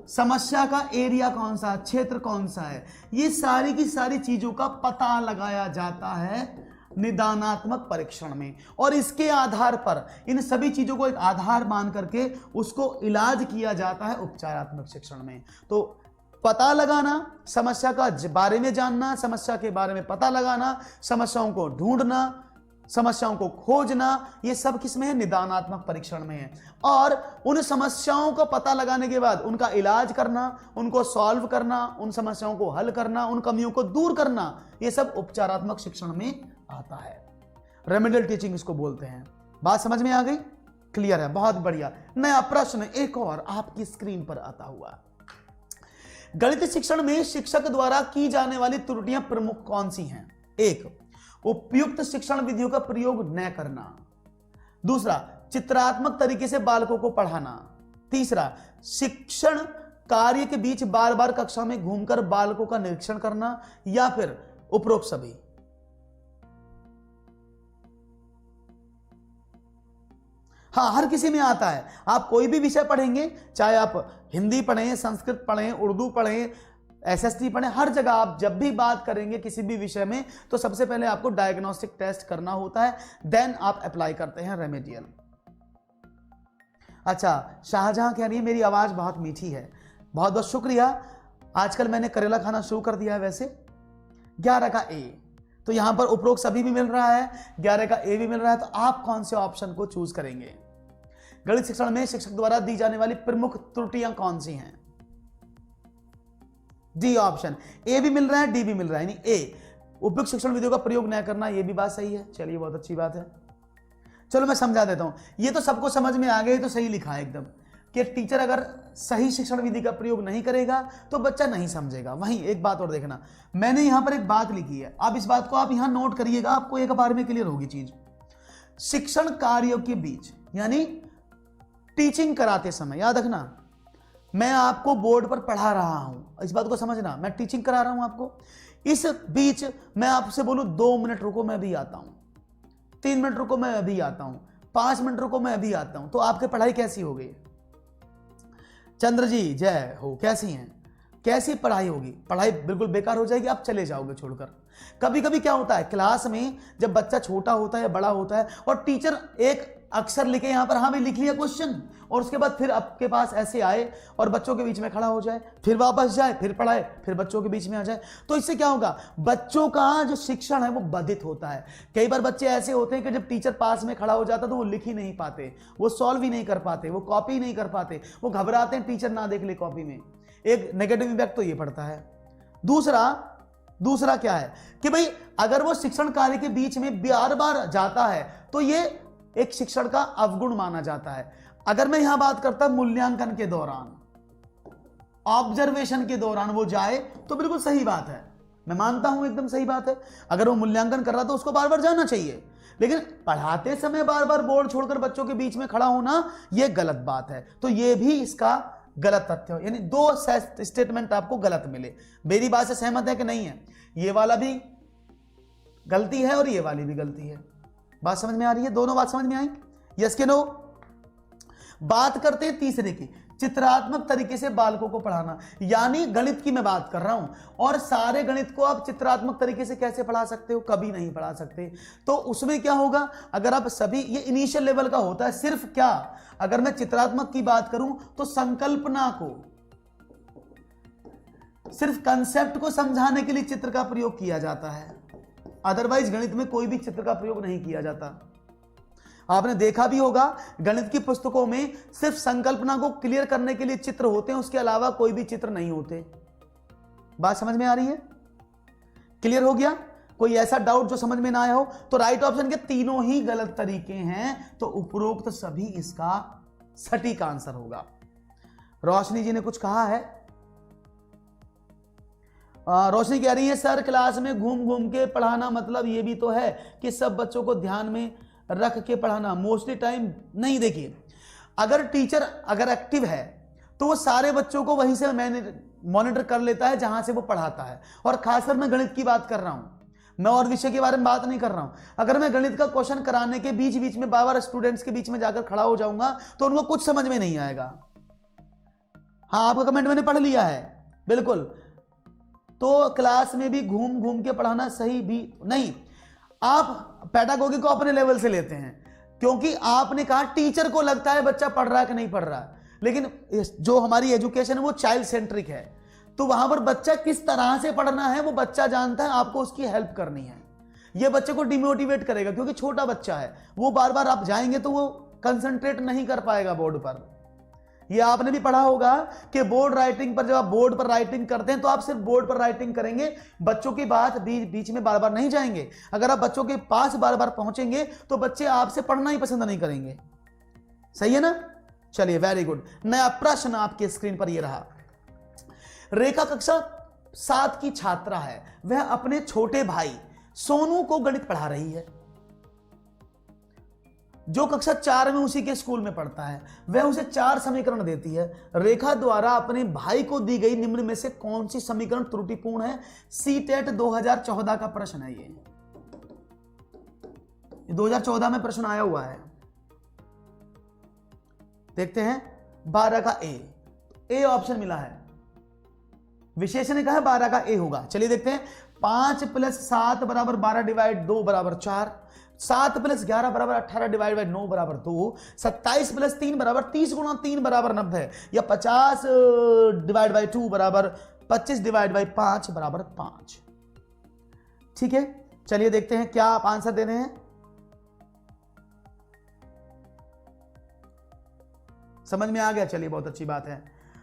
समस्या का एरिया कौन सा, क्षेत्र कौन सा है। ये सारी की सारी चीजों का पता लगाया जाता है निदानात्मक परीक्षण में, और इसके आधार पर इन सभी चीजों को एक आधार मान करके उसको इलाज किया जाता है उपचारात्मक शिक्षण में। तो पता लगाना, समस्या का बारे में जानना, समस्या के बारे में पता लगाना, समस्याओं को ढूंढना, समस्याओं को खोजना, ये सब किसमें है? निदानात्मक परीक्षण में है। और उन समस्याओं का पता लगाने के बाद उनका इलाज करना, उनको सॉल्व करना, उन समस्याओं को हल करना, उन कमियों को दूर करना, ये सब उपचारात्मक शिक्षण में आता है। रेमेडियल टीचिंग इसको बोलते हैं। बात समझ में आ गई? क्लियर है, बहुत बढ़िया। नया प्रश्न एक और आपकी स्क्रीन पर आता हुआ, गणित शिक्षण में शिक्षक द्वारा की जाने वाली त्रुटियां प्रमुख कौन सी हैं? एक, उपयुक्त शिक्षण विधियों का प्रयोग न करना। दूसरा, चित्रात्मक तरीके से बालकों को पढ़ाना। तीसरा, शिक्षण कार्य के बीच बार बार कक्षा में घूमकर बालकों का निरीक्षण करना, या फिर उपरोक्त सभी। हाँ, हर किसी में आता है। आप कोई भी विषय पढ़ेंगे, चाहे आप हिंदी पढ़ें, संस्कृत पढ़ें, उर्दू पढ़ें, एसएसटी पढ़ें, हर जगह आप जब भी बात करेंगे किसी भी विषय में, तो सबसे पहले आपको डायग्नोस्टिक टेस्ट करना होता है, देन आप अप्लाई करते हैं रेमेडियल। अच्छा, शाहजहां कह रही है मेरी आवाज बहुत मीठी है। बहुत बहुत शुक्रिया। आजकल मैंने करेला खाना शुरू कर दिया है। वैसे 11 का ए, तो यहां पर उपरोक्त सभी भी मिल रहा है, 11 का ए भी मिल रहा है। तो आप कौन से ऑप्शन को चूज करेंगे? गणित शिक्षण में शिक्षक द्वारा दी जाने वाली प्रमुख त्रुटियां कौन सी हैं? D option. ए भी मिल रहा है, डी भी मिल रहा है, यानी ए, उपयुक्त शिक्षण विधियों का प्रयोग न करना, ये भी बात सही है। चलिए, बहुत अच्छी बात है। चलो मैं समझा देता हूं। ये तो सबको समझ में आ गया, तो सही लिखा है एकदम कि टीचर अगर सही शिक्षण विधि का प्रयोग नहीं करेगा तो बच्चा नहीं समझेगा। वहीं एक बात और देखना, मैंने यहां पर एक बात लिखी है, अब इस बात को आप यहां नोट करिएगा, आपको एक बार में क्लियर होगी चीज। शिक्षण कार्यों के बीच, यानी टीचिंग कराते समय, याद रखना, मैं आपको बोर्ड पर पढ़ा रहा हूं, इस बात को समझना, मैं टीचिंग करा रहा हूं आपको, इस बीच मैं आपसे बोलूं 2 मिनट रुको मैं अभी आता हूं, 3 मिनट रुको मैं अभी आता हूं, 5 मिनट रुको मैं अभी आता हूं, तो आपकी पढ़ाई कैसी हो गई? चंद्र जी जय हो, कैसी हैं? कैसी पढ़ाई होगी? पढ़ाई बिल्कुल बेकार हो जाएगी, आप चले जाओगे छोड़कर। कभी कभी क्या होता है, क्लास में जब बच्चा छोटा होता है या बड़ा होता है और टीचर एक अक्षर लिखे यहां पर, हाँ भाई लिख लिया क्वेश्चन, और उसके बाद फिर आपके पास ऐसे आए और बच्चों के बीच में खड़ा हो जाए, फिर वापस जाए, फिर पढ़ाए, फिर बच्चों के बीच में आ जाए, तो इससे क्या होगा? बच्चों का जो शिक्षण है वो बाधित होता है। कई बार बच्चे ऐसे होते हैं कि जब टीचर पास में खड़ा हो जाता तो वो लिख ही नहीं पाते, वो सॉल्व ही नहीं कर पाते, वो कॉपी नहीं कर पाते, वो घबराते हैं टीचर ना देख ले कॉपी में। एक नेगेटिव इम्पैक्ट तो ये पड़ता है। दूसरा क्या है कि भाई अगर वो शिक्षण कार्य के बीच में बार बार जाता है तो ये एक शिक्षण का अवगुण माना जाता है। अगर मैं यहां बात करता मूल्यांकन के दौरान, ऑब्जर्वेशन के दौरान वो जाए तो बिल्कुल सही बात है, मैं मानता हूं एकदम सही बात है। अगर वो मूल्यांकन कर रहा तो उसको बार बार जाना चाहिए, लेकिन पढ़ाते समय बार बार बोर्ड छोड़कर बच्चों के बीच में खड़ा होना यह गलत बात है। तो यह भी इसका गलत तथ्य हो, यानी 2 स्टेटमेंट आपको गलत मिले। मेरी बात से सहमत है कि नहीं है? ये वाला भी गलती है और ये वाली भी गलती है। बात समझ में आ रही है? दोनों बात समझ में आई? यस के नो? बात करते हैं तीसरे की, चित्रात्मक तरीके से बालकों को पढ़ाना, यानी गणित की मैं बात कर रहा हूं। और सारे गणित को आप चित्रात्मक तरीके से कैसे पढ़ा सकते हो? कभी नहीं पढ़ा सकते। तो उसमें क्या होगा, अगर आप सभी, ये इनिशियल लेवल का होता है, सिर्फ क्या, अगर मैं चित्रात्मक की बात करूं तो संकल्पना को, सिर्फ कंसेप्ट को समझाने के लिए चित्र का प्रयोग किया जाता है, अदरवाइज गणित में कोई भी चित्र का प्रयोग नहीं किया जाता। आपने देखा भी होगा गणित की पुस्तकों में सिर्फ संकल्पना को क्लियर करने के लिए चित्र होते हैं, उसके अलावा कोई भी चित्र नहीं होते। बात समझ में आ रही है? क्लियर हो गया? कोई ऐसा डाउट जो समझ में ना आया हो? तो राइट ऑप्शन के तीनों ही गलत तरीके हैं, तो उपरोक्त सभी इसका सटीक आंसर होगा। रोशनी जी ने कुछ कहा है। रोशनी कह रही है सर क्लास में घूम घूम के पढ़ाना, मतलब ये भी तो है कि सब बच्चों को ध्यान में रख के पढ़ाना, मोस्टली टाइम नहीं। देखिए, अगर टीचर अगर एक्टिव है तो वो सारे बच्चों को वहीं से मॉनिटर कर लेता है जहां से वो पढ़ाता है। और खासकर मैं गणित की बात कर रहा हूं, मैं और विषय के बारे में बात नहीं कर रहा हूं। अगर मैं गणित का क्वेश्चन कराने के बीच बीच में बार बार स्टूडेंट्स के बीच में जाकर खड़ा हो जाऊंगा तो उनको कुछ समझ में नहीं आएगा। हाँ, आपका कमेंट मैंने पढ़ लिया है, बिल्कुल। तो क्लास में भी घूम घूम के पढ़ाना सही भी नहीं। आप पेडागोगी को अपने लेवल से लेते हैं, क्योंकि आपने कहा टीचर को लगता है बच्चा पढ़ रहा है कि नहीं पढ़ रहा है, लेकिन जो हमारी एजुकेशन है वो चाइल्ड सेंट्रिक है। तो वहां पर बच्चा किस तरह से पढ़ना है वो बच्चा जानता है, आपको उसकी हेल्प करनी है। ये बच्चे को डिमोटिवेट करेगा, क्योंकि छोटा बच्चा है, वो बार बार आप जाएंगे तो वो कंसंट्रेट नहीं कर पाएगा बोर्ड पर। ये आपने भी पढ़ा होगा कि बोर्ड राइटिंग पर, जब आप बोर्ड पर राइटिंग करते हैं तो आप सिर्फ बोर्ड पर राइटिंग करेंगे, बच्चों की बात बीच में बार बार नहीं जाएंगे। अगर आप बच्चों के पास बार बार पहुंचेंगे तो बच्चे आपसे पढ़ना ही पसंद नहीं करेंगे। सही है ना? चलिए, वेरी गुड। नया प्रश्न आपके स्क्रीन पर ये रहा। रेखा कक्षा 7 की छात्रा है, वह अपने छोटे भाई सोनू को गणित पढ़ा रही है, जो कक्षा 4 में उसी के स्कूल में पढ़ता है। वह उसे 4 समीकरण देती है। रेखा द्वारा अपने भाई को दी गई निम्न में से कौन सी समीकरण त्रुटिपूर्ण है? सीटेट 2014 का प्रश्न है। ये 2014 में प्रश्न आया हुआ है। देखते हैं 12 का ए ऑप्शन मिला है, विशेषण ने कहा 12 का ए होगा। चलिए देखते हैं। 5 + 7 = 12 / 2 = 4, 7 + 11 = 18 / 9 = 2, 27 + 3 = 30 × 3 = 90, या 50 / 2 = 25 / 5 = 5। ठीक है, चलिए देखते हैं क्या आप आंसर दे रहे हैं। समझ में आ गया? चलिए बहुत अच्छी बात है।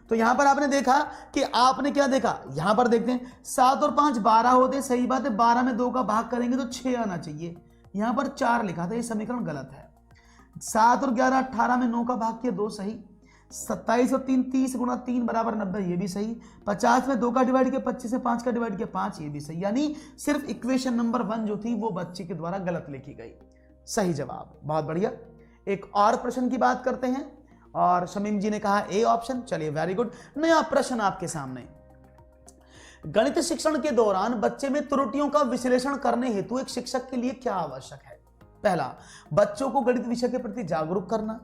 तो यहां पर आपने देखा कि आपने क्या देखा, यहां पर देखते हैं 7 और 5 12 होते, सही बात है। 12 में 2 का भाग करेंगे तो 6 आना चाहिए, यहां पर 4 लिखा था, ये समीकरण गलत है। 7 और 11 18 में 9 का भाग किया 2 सही। 27 और 3 30 × 3 = 90, ये भी सही। 50 में 2 का डिवाइड किया 25 से 5 का डिवाइड किया 5, ये भी सही। यानी सिर्फ इक्वेशन नंबर 1 जो थी वो बच्चे के द्वारा गलत लिखी गई। सही जवाब, बहुत बढ़िया। एक और प्रश्न की बात करते हैं, और शमीम जी ने कहा ए ऑप्शन। चलिए वेरी गुड। नया प्रश्न आपके सामने। गणित शिक्षण के दौरान बच्चे में त्रुटियों का विश्लेषण करने हेतु एक शिक्षक के लिए क्या आवश्यक है? पहला, बच्चों को गणित विषय के प्रति जागरूक करना,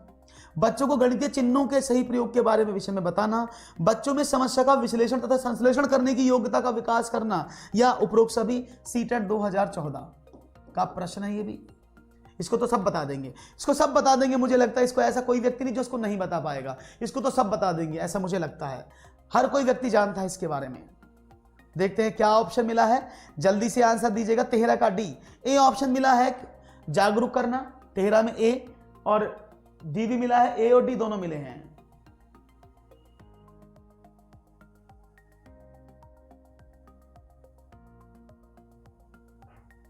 बच्चों को गणितीय चिन्हों के सही प्रयोग के बारे में विषय में बताना, बच्चों में समस्या का विश्लेषण तथा संश्लेषण करने की योग्यता का विकास करना, या उपरोक्त सभी। सीटेट 2014 का प्रश्न है ये भी। इसको तो सब बता देंगे, इसको सब बता देंगे। मुझे लगता है इसको ऐसा कोई व्यक्ति नहीं जो इसको नहीं बता पाएगा, इसको तो सब बता देंगे, ऐसा मुझे लगता है। हर कोई व्यक्ति जानता है इसके बारे में। देखते हैं क्या ऑप्शन मिला है, जल्दी से आंसर दीजिएगा। 13 का डी ए ऑप्शन मिला है, जागरूक करना। 13 में ए और डी भी मिला है, ए और डी दोनों मिले हैं।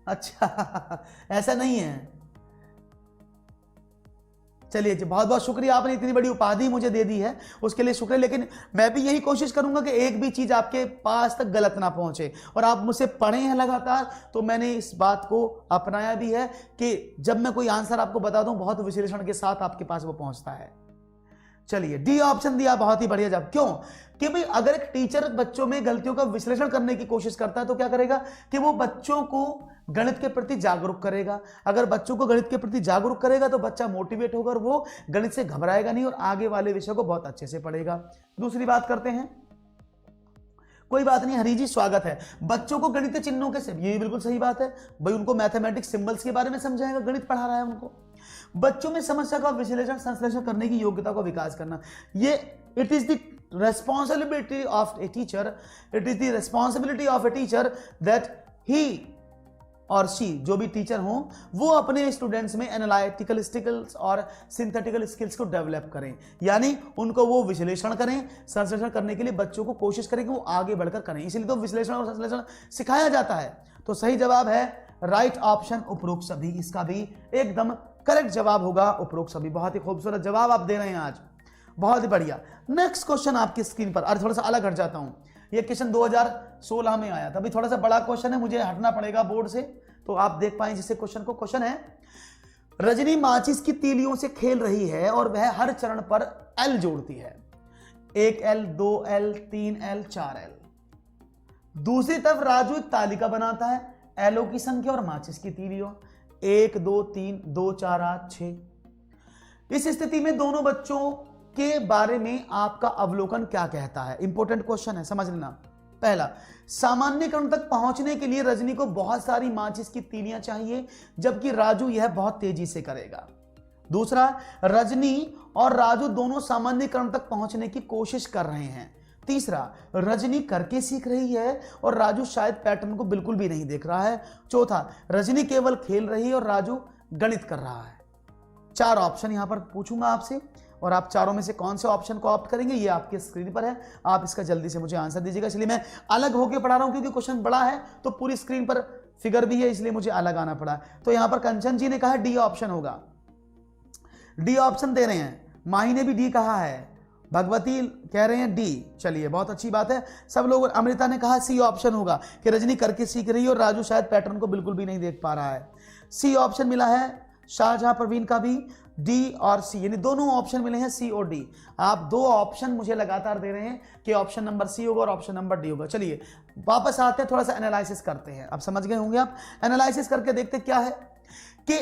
अच्छा ऐसा नहीं है। चलिए जी, बहुत बहुत शुक्रिया, आपने इतनी बड़ी उपाधि मुझे दे दी है, उसके लिए शुक्रिया। लेकिन मैं भी यही कोशिश करूंगा कि एक भी चीज आपके पास तक गलत ना पहुंचे। और आप मुझसे पढ़े हैं लगातार, तो मैंने इस बात को अपनाया भी है कि जब मैं कोई आंसर आपको बता दूं, बहुत विश्लेषण के साथ आपके पास वो पहुंचता है। चलिए डी ऑप्शन दिया, बहुत ही बढ़िया जवाब। क्यों? कि भाई अगर एक टीचर बच्चों में गलतियों का विश्लेषण करने की कोशिश करता है तो क्या करेगा कि वो बच्चों को गणित के प्रति जागरूक करेगा। अगर बच्चों को गणित के प्रति जागरूक करेगा तो बच्चा मोटिवेट होगा और वो गणित से घबराएगा नहीं और आगे वाले विषय को बहुत अच्छे से पढ़ेगा। दूसरी बात करते हैं, कोई बात नहीं हरी जी, स्वागत है। बच्चों को गणितीय चिन्हों के, ये बिल्कुल सही बात है भाई, उनको मैथमेटिक्स सिंबल्स के बारे में समझाएगा, गणित पढ़ा रहा है उनको। बच्चों में समस्या का विश्लेषण संश्लेषण करने की योग्यता का विकास करना, ये it is the responsibility of a teacher, it is the responsibility of a teacher that he और शी, जो भी टीचर हो, वो अपने स्टूडेंट्स में एनालिटिकल स्किल्स और सिंथेटिकल स्किल्स को डेवलप करें। यानी उनको वो विश्लेषण करें, संश्लेषण करने के लिए बच्चों को कोशिश करें कि वो आगे बढ़कर करें, इसीलिए तो विश्लेषण और संश्लेषण सिखाया जाता है। तो सही जवाब है राइट ऑप्शन उपरोक्त सभी, इसका भी एकदम करेक्ट जवाब होगा उपरोक्त सभी। बहुत ही खूबसूरत जवाब आप दे रहे हैं आज, बहुत ही बढ़िया। नेक्स्ट क्वेश्चन आपकी स्क्रीन पर, अरे थोड़ा सा अलग हट जाता हूं, ये क्वेश्चन 2016 में आया था, अभी थोड़ा सा बड़ा क्वेश्चन है, मुझे हटना पड़ेगा बोर्ड से तो आप देख पाए जिससे क्वेश्चन को। क्वेश्चन है, रजनी माचिस की तीलियों से खेल रही है और वह हर चरण पर एल जोड़ती है, 1L 2L 3L 4L। दूसरी तरफ राजू एक तालिका बनाता है एलो की संख्या और माचिस की तीलियों 1 2 3 2 4 8 6। इस स्थिति में दोनों बच्चों के बारे में आपका अवलोकन क्या कहता है? इंपॉर्टेंट क्वेश्चन है, समझ लेना। पहला, सामान्यकरण तक पहुंचने के लिए रजनी को बहुत सारी माचिस की तीलियां चाहिए जबकि राजू यह बहुत तेजी से करेगा। दूसरा, रजनी और राजू दोनों सामान्यकरण तक पहुंचने की कोशिश कर रहे हैं। तीसरा, रजनी करके सीख रही है और राजू शायद पैटर्न को बिल्कुल भी नहीं देख रहा है। चौथा, रजनी केवल खेल रही है और राजू गणित कर रहा है। 4 ऑप्शन यहां पर पूछूंगा आपसे और आप चारों में से कौन से ऑप्शन को ऑप्ट करेंगे ये आपके स्क्रीन पर है, आप इसका जल्दी से मुझे आंसर दीजिएगा। इसलिए मैं अलग होकर पढ़ा रहा हूं क्योंकि क्वेश्चन बड़ा है तो पूरी स्क्रीन पर फिगर भी है, इसलिए मुझे अलग आना पड़ा। तो यहां पर कंचन जी ने कहा डी ऑप्शन होगा, डी ऑप्शन दे रहे हैं। माही ने भी डी कहा है भगवती कह रहे हैं डी। चलिए बहुत अच्छी बात है सब लोग। अमृता ने कहा सी ऑप्शन होगा कि रजनी करके सीख रही है और राजू शायद पैटर्न को बिल्कुल भी नहीं देख पा रहा है। सी ऑप्शन मिला है शाहजहां प्रवीण का भी, डी और सी, यानी दोनों ऑप्शन मिले हैं सी और डी। आप दो ऑप्शन मुझे लगातार दे रहे हैं कि ऑप्शन नंबर सी होगा और ऑप्शन नंबर डी होगा। चलिए वापस आते हैं, थोड़ा सा एनालिसिस करते हैं। अब समझ गए होंगे आप, एनालिसिस करके देखते क्या है कि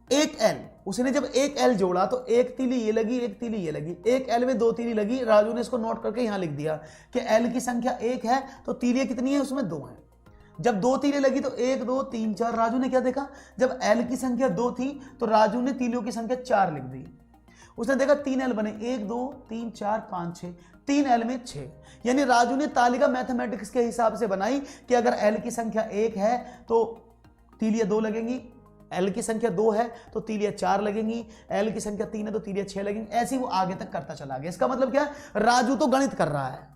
एक एल, उसने जब एक एल जोड़ा तो एक तीली ये लगी, एक तीली ये लगी, एक एल में दो तीली लगी। राजू ने इसको नोट करके यहां लिख दिया कि एल की संख्या एक है तो तीलियां कितनी है, उसमें दो है। जब दो तीली लगी तो एक दो तीन चार। राजू ने क्या देखा, जब एल की संख्या दो थी तो राजू ने तीलियों की संख्या चार लिख दी। उसने देखा तीन एल बने, एक दो तीन चार पांच छह, तीन एल में छह। यानी राजू ने तालिका मैथमेटिक्स के हिसाब से बनाई कि अगर एल की संख्या एक है तो तीलियां दो लगेंगी, एल की संख्या दो है तो तीलियां चार लगेंगी, एल की संख्या तीन है तो तीलियां छह लगेंगी। ऐसे ही वो आगे तक करता चला गया। इसका मतलब क्या है, राजू तो गणित कर रहा है,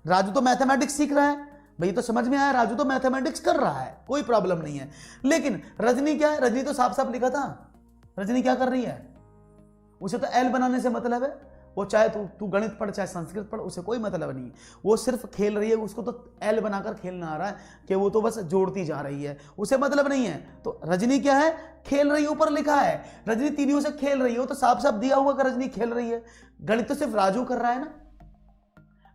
राजू तो मैथमेटिक्स सीख रहा है। भाई तो समझ में आया, राजू तो मैथमेटिक्स कर रहा है, कोई प्रॉब्लम नहीं है। लेकिन रजनी क्या है, रजनी तो साफ साफ लिखा था। रजनी क्या कर रही है, उसे तो एल बनाने से मतलब है। वो चाहे तू गणित पढ़ चाहे संस्कृत पढ़, उसे कोई मतलब नहीं। वो सिर्फ खेल रही है, उसको तो एल बनाकर खेलना आ रहा है कि वो तो बस जोड़ती जा रही है, उसे मतलब नहीं है। तो रजनी क्या है, खेल रही है। ऊपर लिखा है रजनी तीनियों से खेल रही हो, तो साफ साफ दिया हुआ कि रजनी खेल रही है। गणित तो सिर्फ राजू कर रहा है ना,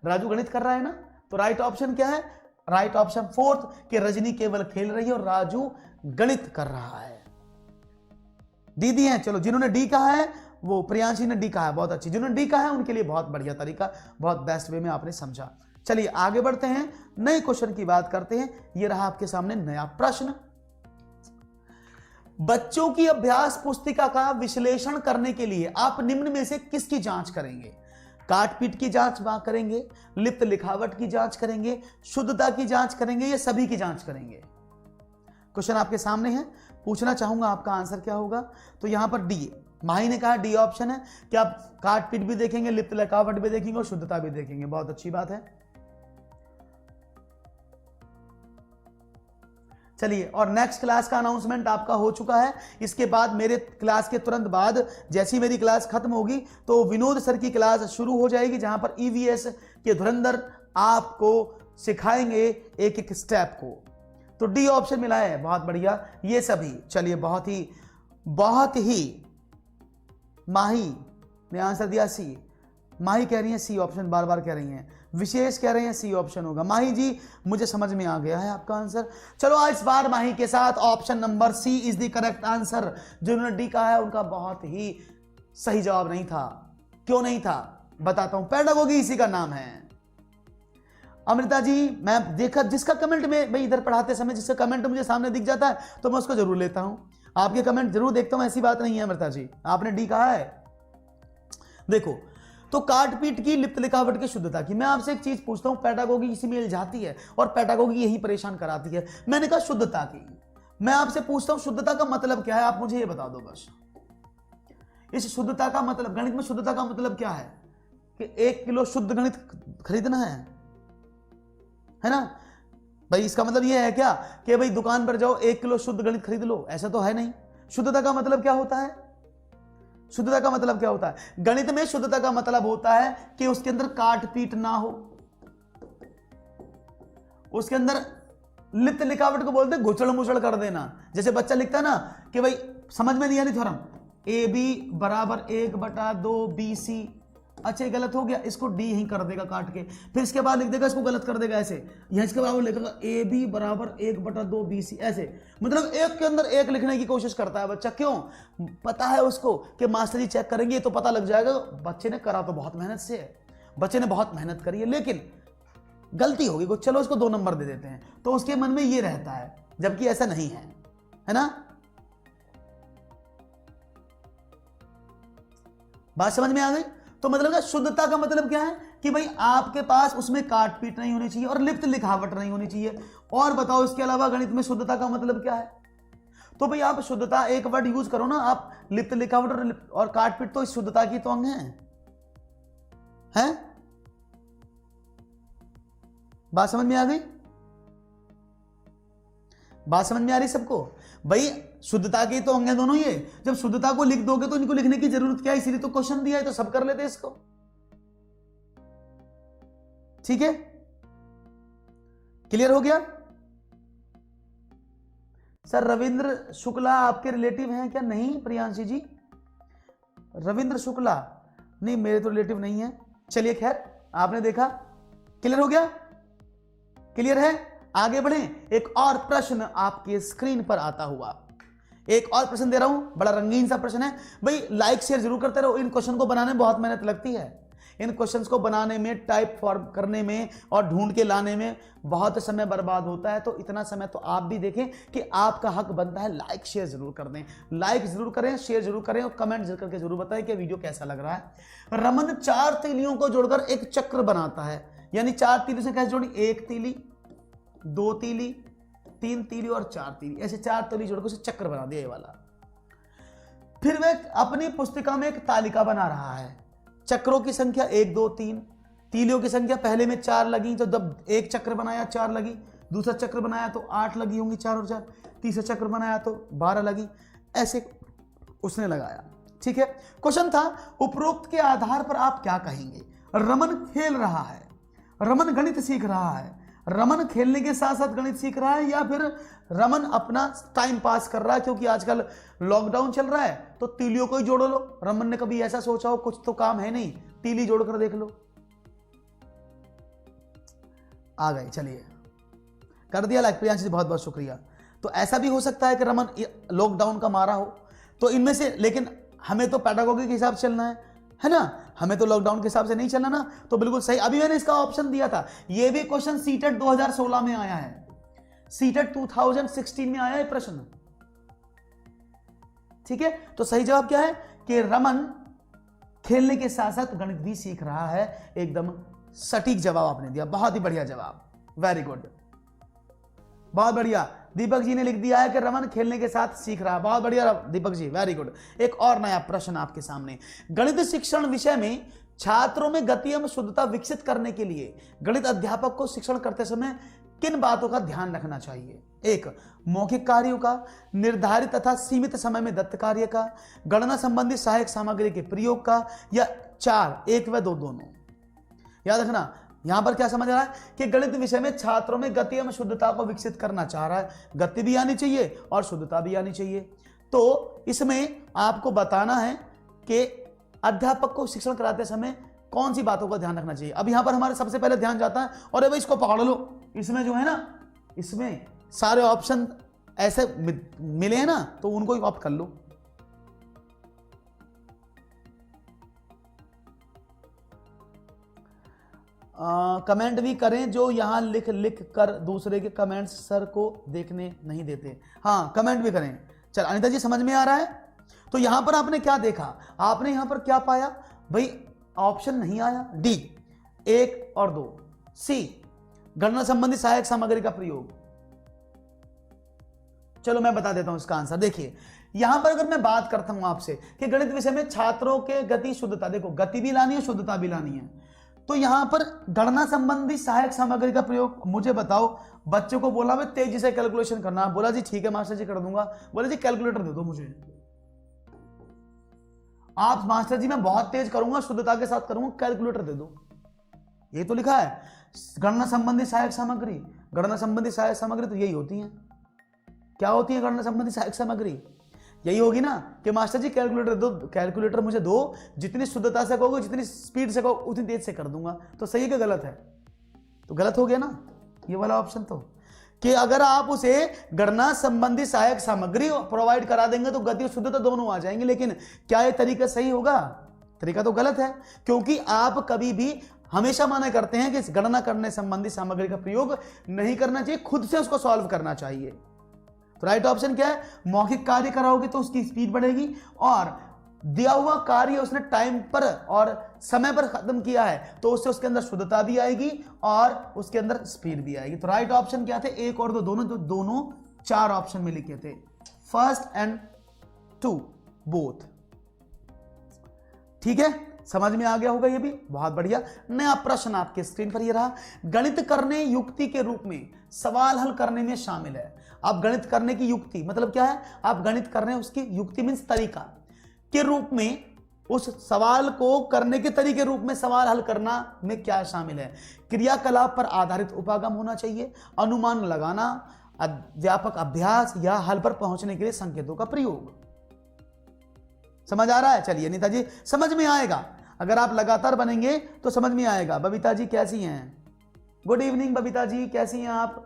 राजू गणित कर रहा है ना। तो राइट ऑप्शन क्या है, राइट ऑप्शन फोर्थ, कि रजनी केवल खेल रही है और राजू गणित कर रहा है। दीदी हैं, चलो जिन्होंने डी कहा है वो प्रियांशी ने डी कहा है, बहुत अच्छी। जिन्होंने डी कहा है उनके लिए बहुत बढ़िया तरीका, बहुत बेस्ट वे में आपने समझा। चलिए आगे बढ़ते हैं, नए क्वेश्चन की बात करते हैं। ये रहा आपके सामने नया प्रश्न। बच्चों की अभ्यास पुस्तिका का विश्लेषण करने के लिए आप निम्न में से किसकी जांच करेंगे? काट पीट की जांच करेंगे, लिप्त लिखावट की जांच करेंगे, शुद्धता की जांच करेंगे, या सभी की जांच करेंगे? क्वेश्चन आपके सामने है, पूछना चाहूंगा आपका आंसर क्या होगा। तो यहां पर डी, माही ने कहा डी ऑप्शन है कि आप काट पीट भी देखेंगे, लिप्त लिखावट भी देखेंगे और शुद्धता भी देखेंगे। बहुत अच्छी बात है। चलिए, और नेक्स्ट क्लास का अनाउंसमेंट आपका हो चुका है। इसके बाद मेरे क्लास के तुरंत बाद जैसी मेरी क्लास खत्म होगी तो विनोद सर की क्लास शुरू हो जाएगी, जहां पर ईवीएस के धुरंधर आपको सिखाएंगे एक एक स्टेप को। तो डी ऑप्शन मिला है, बहुत बढ़िया। ये सभी, चलिए बहुत ही माही ने आंसर दिया सी। माही कह रही है सी ऑप्शन, बार बार कह रही हैं। विशेष कह रहे हैं सी ऑप्शन होगा। माही जी मुझे समझ में आ गया है आपका आंसर। चलो इस बार माही के साथ option number C is the correct answer. जिन्होंने डी कहा है उनका बहुत ही सही जवाब नहीं था। क्यों नहीं था बताता हूं, पेडागोगी इसी का नाम है। अमृता जी, मैं देखा जिसका कमेंट में भाई इधर पढ़ाते समय जिसका कमेंट मुझे सामने दिख जाता है तो मैं उसको जरूर लेता हूं। आपके कमेंट जरूर देखता हूं, ऐसी बात नहीं है अमृता जी। आपने डी कहा है, देखो तो काट पीट की, लिप्त लिखावट की, शुद्धता की। मैं आपसे एक चीज पूछता हूं, पेडागोगी इसी में इल्जाती है और पेडागोगी यही परेशान कराती है। मैंने कहा शुद्धता की, मैं आपसे पूछता हूं शुद्धता का मतलब क्या है, आप मुझे ये बता दो बस। इस शुद्धता का मतलब, गणित में शुद्धता का मतलब क्या है कि 1 किलो शुद्ध गणित खरीदना है ना भाई। इसका मतलब ये है क्या कि भाई दुकान पर जाओ 1 किलो शुद्ध गणित खरीद लो, ऐसा तो है नहीं। शुद्धता का मतलब क्या होता है, शुद्धता का मतलब क्या होता है? गणित में शुद्धता का मतलब होता है कि उसके अंदर काट पीट ना हो, उसके अंदर लिप्त लिखावट को बोलते घुचड़ मुचड़ कर देना। जैसे बच्चा लिखता है ना कि भाई समझ में नहीं आ रही थ्योरम, ए बी बराबर 1/2 BC, अच्छा गलत हो गया, इसको डी ही कर देगा काट के, फिर इसके बाद लिख देगा इसको गलत कर देगा ऐसे, यहां इसके बराबर लिखेगा ए बी बराबर 1/2 BC ऐसे। मतलब एक के अंदर एक लिखने की कोशिश करता है बच्चा। क्यों? पता है उसको कि मास्टर जी चेक करेंगे तो पता लग जाएगा बच्चे ने करा तो बहुत मेहनत से है, बच्चे ने बहुत मेहनत करी है, लेकिन गलती होगी को, चलो इसको 2 नंबर दे देते हैं। तो उसके मन में ये रहता है, जबकि ऐसा नहीं है ना। बात समझ में आ गई? तो मतलब शुद्धता का मतलब क्या है कि भाई आपके पास उसमें काट पीट नहीं होनी चाहिए और लिप्त लिखावट नहीं होनी चाहिए। और बताओ इसके अलावा गणित में शुद्धता का मतलब क्या है? तो भाई आप शुद्धता एक वर्ड यूज करो ना, आप लिप्त लिखावट और काट पीट तो इस शुद्धता की तो अंग है? बात समझ में आ गई? बात समझ में आ रही सबको? भाई शुद्धता के तो अंग है दोनों ये। जब शुद्धता को लिख दोगे तो इनको लिखने की जरूरत क्या है, इसीलिए तो क्वेश्चन दिया है, तो सब कर लेते इसको। ठीक है, क्लियर हो गया। सर रविंद्र शुक्ला आपके रिलेटिव हैं क्या? नहीं प्रियांशी जी, रविंद्र शुक्ला नहीं, मेरे तो रिलेटिव नहीं है। चलिए खैर, आपने देखा, क्लियर हो गया, क्लियर है। आगे बढ़ें, एक और प्रश्न आपके स्क्रीन पर आता हुआ, एक और प्रश्न दे रहा हूं, बड़ा रंगीन सा प्रश्न है भाई। लाइक शेयर जरूर करते रहो, इन क्वेश्चन को बनाने में बहुत मेहनत लगती है, इन क्वेश्चंस को बनाने में, टाइप फॉर्म करने में और ढूंढ के लाने में बहुत समय बर्बाद होता है। तो इतना समय तो आप भी देखें कि आपका हक बनता है, लाइक शेयर जरूर कर दें, लाइक जरूर करें, शेयर जरूर करें और कमेंट जरूर करके जरूर बताएं कि वीडियो कैसा लग रहा है। रमन 4 तीलियों को जोड़कर एक चक्र बनाता है, यानी 4 तीली से कैसे जोड़ी, 1 तीली, 2 तीली, 3 तीली और 4 तीली, ऐसे 4 तीली जोड़कर उसे चक्र बना दिया ये वाला। फिर वह अपनी पुस्तिका में एक तालिका बना रहा है, चक्रों की संख्या 1 2 3, तीलियों की संख्या पहले में 4 लगी, तो जब एक चक्र बनाया 4 लगी, दूसरा चक्र बनाया तो 8 लगी होंगी, 4 और 4, तीसरा चक्र बनाया तो 12 लगी, ऐसे उसने लगाया। ठीक है, क्वेश्चन था उपरोक्त के आधार पर आप क्या कहेंगे। रमन खेल रहा है, रमन गणित सीख रहा है, रमन खेलने के साथ साथ गणित सीख रहा है, या फिर रमन अपना टाइम पास कर रहा है क्योंकि आजकल लॉकडाउन चल रहा है तो तीलियों को ही जोड़ लो। रमन ने कभी ऐसा सोचा हो कुछ तो काम है नहीं, तीली जोड़कर देख लो। आ गए, चलिए कर दिया लाइक, प्रियांशी जी बहुत बहुत शुक्रिया। तो ऐसा भी हो सकता है कि रमन लॉकडाउन का मारा हो, तो इनमें से, लेकिन हमें तो पेडागोगी के हिसाब से चलना है ना, हमें तो लॉकडाउन के हिसाब से नहीं चलना ना। तो बिल्कुल सही, अभी मैंने इसका ऑप्शन दिया था, ये भी क्वेश्चन सीटेट 2016 में आया है, सीटेट 2016 में आया है प्रश्न। ठीक है, तो सही जवाब क्या है कि रमन खेलने के साथ साथ गणित भी सीख रहा है। एकदम सटीक जवाब आपने दिया, बहुत ही बढ़िया जवाब, वेरी गुड, बहुत बढ़िया। दीपक जी ने लिख दिया है कि रमन खेलने के साथ सीख रहा है, बहुत बढ़िया दीपक जी, वेरी गुड। एक और नया प्रश्न आपके सामने, गणित शिक्षण विषय में छात्रों में गति एवं शुद्धता विकसित करने के लिए गणित अध्यापक को शिक्षण करते समय किन बातों का ध्यान रखना चाहिए। 1 मौखिक कार्यों का, निर्धारित तथा सीमित समय में दत्त कार्य का, गणना संबंधी सहायक सामग्री के प्रयोग का, या 4 1 व 2 दोनों। याद रखना, यहां पर क्या समझ रहा है कि गणित विषय में छात्रों में गति एवं शुद्धता को विकसित करना चाह रहा है, गति भी आनी चाहिए और शुद्धता भी आनी चाहिए। तो इसमें आपको बताना है कि अध्यापक को शिक्षण कराते समय कौन सी बातों का ध्यान रखना चाहिए। अब यहां पर हमारे सबसे पहले ध्यान जाता है, और भाई इसको पकड़ लो, इसमें जो है ना, इसमें सारे ऑप्शन ऐसे मिले हैं ना, तो उनको ही ऑप्ट कर लो। कमेंट भी करें, जो यहां लिख कर दूसरे के कमेंट्स सर को देखने नहीं देते। हाँ, कमेंट भी करें। चल अनिता जी, समझ में आ रहा है। तो यहां पर आपने क्या देखा, आपने यहां पर क्या पाया भाई, ऑप्शन नहीं आया, डी 1 और 2, सी गणना संबंधी सहायक सामग्री का प्रयोग। चलो मैं बता देता हूं इसका आंसर। देखिए यहां पर अगर मैं बात करता हूं आपसे कि गणित विषय में छात्रों के गति शुद्धता, देखो गति भी लानी है, शुद्धता भी लानी है, तो यहां पर गणना संबंधी सहायक सामग्री का प्रयोग। मुझे बताओ, बच्चों को बोला मैं तेजी से कैलकुलेशन करना, बोला जी ठीक है मास्टर जी कर दूंगा, बोले जी कैलकुलेटर दे दो मुझे। आप मास्टर जी मैं बहुत तेज करूंगा, शुद्धता के साथ करूंगा, कैलकुलेटर दे दो, ये तो लिखा है। गणना संबंधी सहायक सामग्री, गणना संबंधी सहायक सामग्री तो यही होती है। क्या होती है गणना संबंधी सहायक सामग्री? यही होगी ना कि मास्टर जी कैलकुलेटर दो, कैलकुलेटर मुझे दो, जितनी शुद्धता से कहोगे, जितनी स्पीड से कहोगे, उतनी तेज से कर दूंगा। तो सही है कि गलत है? तो गलत हो गया ना ये वाला ऑप्शन, तो कि अगर आप उसे गणना संबंधी सहायक सामग्री प्रोवाइड करा देंगे तो गति और शुद्धता दोनों आ जाएंगे। लेकिन क्या ये तरीका सही होगा? तरीका तो गलत है, क्योंकि आप कभी भी हमेशा माना करते हैं कि गणना करने संबंधी सामग्री का प्रयोग नहीं करना चाहिए, खुद से उसको सॉल्व करना चाहिए। तो राइट ऑप्शन क्या है? मौखिक कार्य कराओगे तो उसकी स्पीड बढ़ेगी, और दिया हुआ कार्य उसने टाइम पर और समय पर खत्म किया है तो उससे उसके अंदर शुद्धता भी आएगी और उसके अंदर स्पीड भी आएगी। तो राइट ऑप्शन क्या थे? 1 और 2 दोनों, जो दोनों 4 ऑप्शन में लिखे थे, 1 और 2 बोथ। ठीक है, समझ में आ गया होगा ये भी, बहुत बढ़िया। नया प्रश्न आपके स्क्रीन पर ये रहा, गणित करने युक्ति के रूप में सवाल हल करने में शामिल है। आप गणित करने की युक्ति मतलब क्या है? आप गणित कर रहे हैं, उसकी युक्ति मीन्स तरीका के रूप में उस सवाल को करने के तरीके रूप में सवाल हल करना में क्या शामिल है? क्रियाकलाप पर आधारित उपागम होना चाहिए, अनुमान लगाना, व्यापक अभ्यास या हल पर पहुंचने के लिए संकेतों का प्रयोग। समझ आ रहा है? चलिए नीता जी, समझ में आएगा, अगर आप लगातार बनेंगे तो समझ में आएगा। बबीता जी कैसी हैं? गुड इवनिंग बबीता जी, कैसी हैं आप?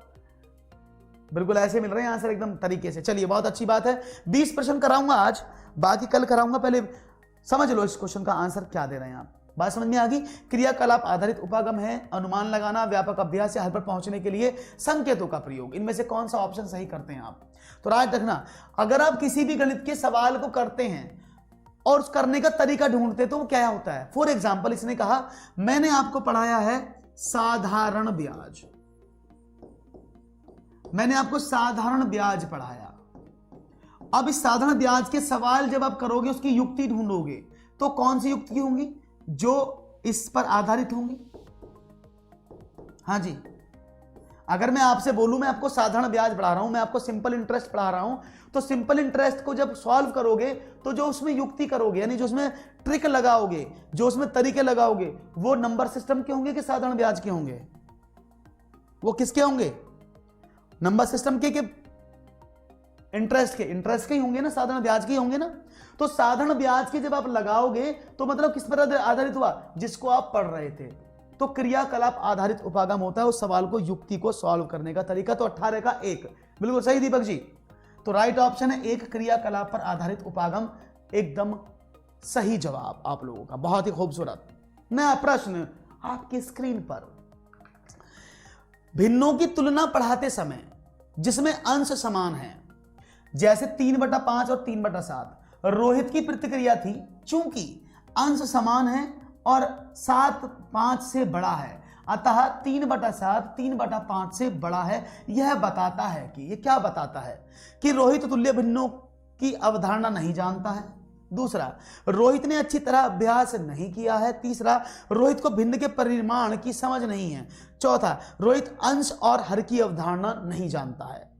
बिल्कुल ऐसे मिल रहे हैं आंसर एकदम तरीके से। चलिए बहुत अच्छी बात है। 20 प्रश्न कराऊंगा आज, बाकी कल कराऊंगा। पहले समझ लो इस क्वेश्चन का आंसर क्या दे रहे हैं आप। बात समझ में आ गई? क्रियाकलाप आधारित उपागम है, अनुमान लगाना, व्यापक अभ्यास या हल पर पहुंचने के लिए संकेतों का प्रयोग। इनमें से कौन सा ऑप्शन सही करते हैं आप? तो राज रखना, अगर आप किसी भी गणित के सवाल को करते हैं और उस करने का तरीका ढूंढते तो वो क्या होता है? फॉर एग्जाम्पल इसने कहा मैंने आपको पढ़ाया है साधारण ब्याज, मैंने आपको साधारण ब्याज पढ़ाया। अब इस साधारण ब्याज के सवाल जब आप करोगे, उसकी युक्ति ढूंढोगे, तो कौन सी युक्ति होंगी? जो इस पर आधारित होंगी। हाँ जी, अगर मैं आपसे बोलूं मैं आपको साधारण ब्याज पढ़ा रहा हूं, मैं आपको सिंपल इंटरेस्ट पढ़ा रहा हूं, तो सिंपल इंटरेस्ट को जब सॉल्व करोगे तो जो उसमें युक्ति करोगे, यानी जो उसमें ट्रिक लगाओगे, जो उसमें तरीके लगाओगे, वो नंबर सिस्टम के होंगे कि साधारण ब्याज के होंगे? वो किसके होंगे? नंबर सिस्टम के इंटरेस्ट के? इंटरेस्ट के ही होंगे ना, साधारण ब्याज के ही होंगे ना। तो साधारण ब्याज के जब आप लगाओगे तो मतलब किस पर आधारित हुआ? जिसको आप पढ़ रहे थे। तो क्रियाकलाप आधारित उपागम होता है उस सवाल को, युक्ति को सॉल्व करने का तरीका। तो 18 का 1 बिल्कुल सही दीपक जी। तो राइट ऑप्शन है 1, क्रियाकलाप पर आधारित उपागम, एकदम सही जवाब आप लोगों का। बहुत ही खूबसूरत। नया प्रश्न आपकी स्क्रीन पर, भिन्नों की तुलना पढ़ाते समय जिसमें अंश समान है, जैसे 3/5 और 3/7, रोहित की प्रतिक्रिया थी चूंकि अंश समान है और 7 5 से बड़ा है, अतः 3/7 3/5 से बड़ा है। यह बताता है कि, ये क्या बताता है? कि रोहित तुल्य भिन्नों की अवधारणा नहीं जानता है। दूसरा, रोहित ने अच्छी तरह अभ्यास नहीं किया है। तीसरा, रोहित को भिन्न के परिमाण की समझ नहीं है। चौथा, रोहित अंश और हर की अवधारणा नहीं जानता है।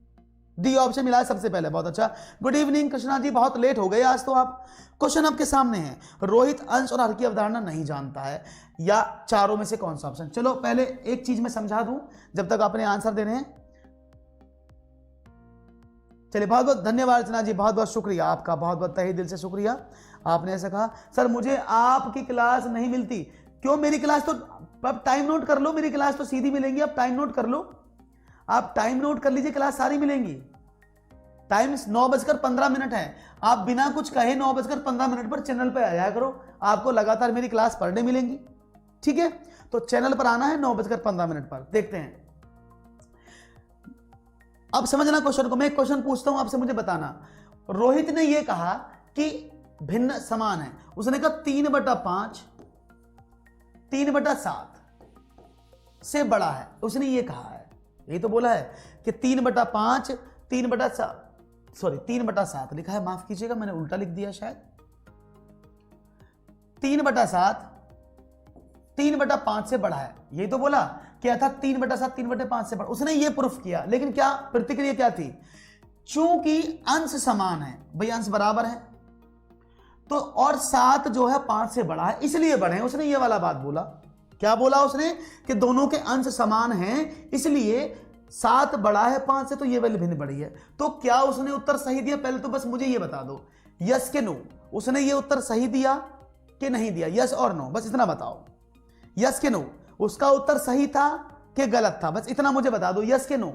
डी ऑप्शन मिला है सबसे पहले। बहुत अच्छा, गुड इवनिंग कृष्णा जी, बहुत लेट हो गए आज तो आप। क्वेश्चन आपके सामने है, रोहित अंश और हर की अवधारणा नहीं जानता है, या चारों में से कौन सा ऑप्शन? चलो पहले एक चीज मैं समझा दूं जब तक अपने आंसर दे रहे हैं। चलिए बहुत बहुत धन्यवाद अर्चना जी, बहुत बहुत शुक्रिया आपका, बहुत बहुत तहे दिल से शुक्रिया। आपने ऐसा कहा सर मुझे आपकी क्लास नहीं मिलती। क्यों? मेरी क्लास तो, आप टाइम नोट कर लो, मेरी क्लास तो सीधी मिलेंगी। आप टाइम नोट कर लो, आप टाइम नोट कर लीजिए, क्लास सारी मिलेंगी। टाइम 9:15 है। आप बिना कुछ कहे 9:15 पर चैनल पर आ जाया करो, आपको लगातार मेरी क्लास पर डे मिलेंगी। ठीक है, तो चैनल पर आना है 9:15 पर। देखते हैं, अब समझना क्वेश्चन को। मैं एक क्वेश्चन पूछता हूं आपसे, मुझे बताना। रोहित ने यह कहा कि भिन्न समान है, उसने कहा 3/5 3/7 से बड़ा है, उसने ये कहा है, यही तो बोला है कि 3/5 3/7 लिखा है, माफ कीजिएगा मैंने उल्टा लिख दिया शायद। 3/7 3/5 से बड़ा है, यही तो बोला। क्या था? 3/7 3/5 से बड़ा। उसने ये प्रूफ किया, लेकिन क्या प्रतिक्रिया क्या थी? चूंकि अंश समान है, भाई अंश बराबर है, तो और 7 जो है 5 से बड़ा है, इसलिए बड़े हैं। उसने ये वाला बात बोला। क्या बोला उसने? कि दोनों के अंश समान हैं, इसलिए 7 बड़ा है 5 से, तो ये वाली भिन्न बड़ी है। तो क्या उसने उत्तर सही दिया? पहले तो बस मुझे ये बता दो, यस के नो, उसने ये उत्तर सही दिया कि नहीं दिया? यस और नो, बस इतना बताओ। यस के नो, उसका उत्तर सही था कि गलत था? बस इतना मुझे बता दो, यस के नो,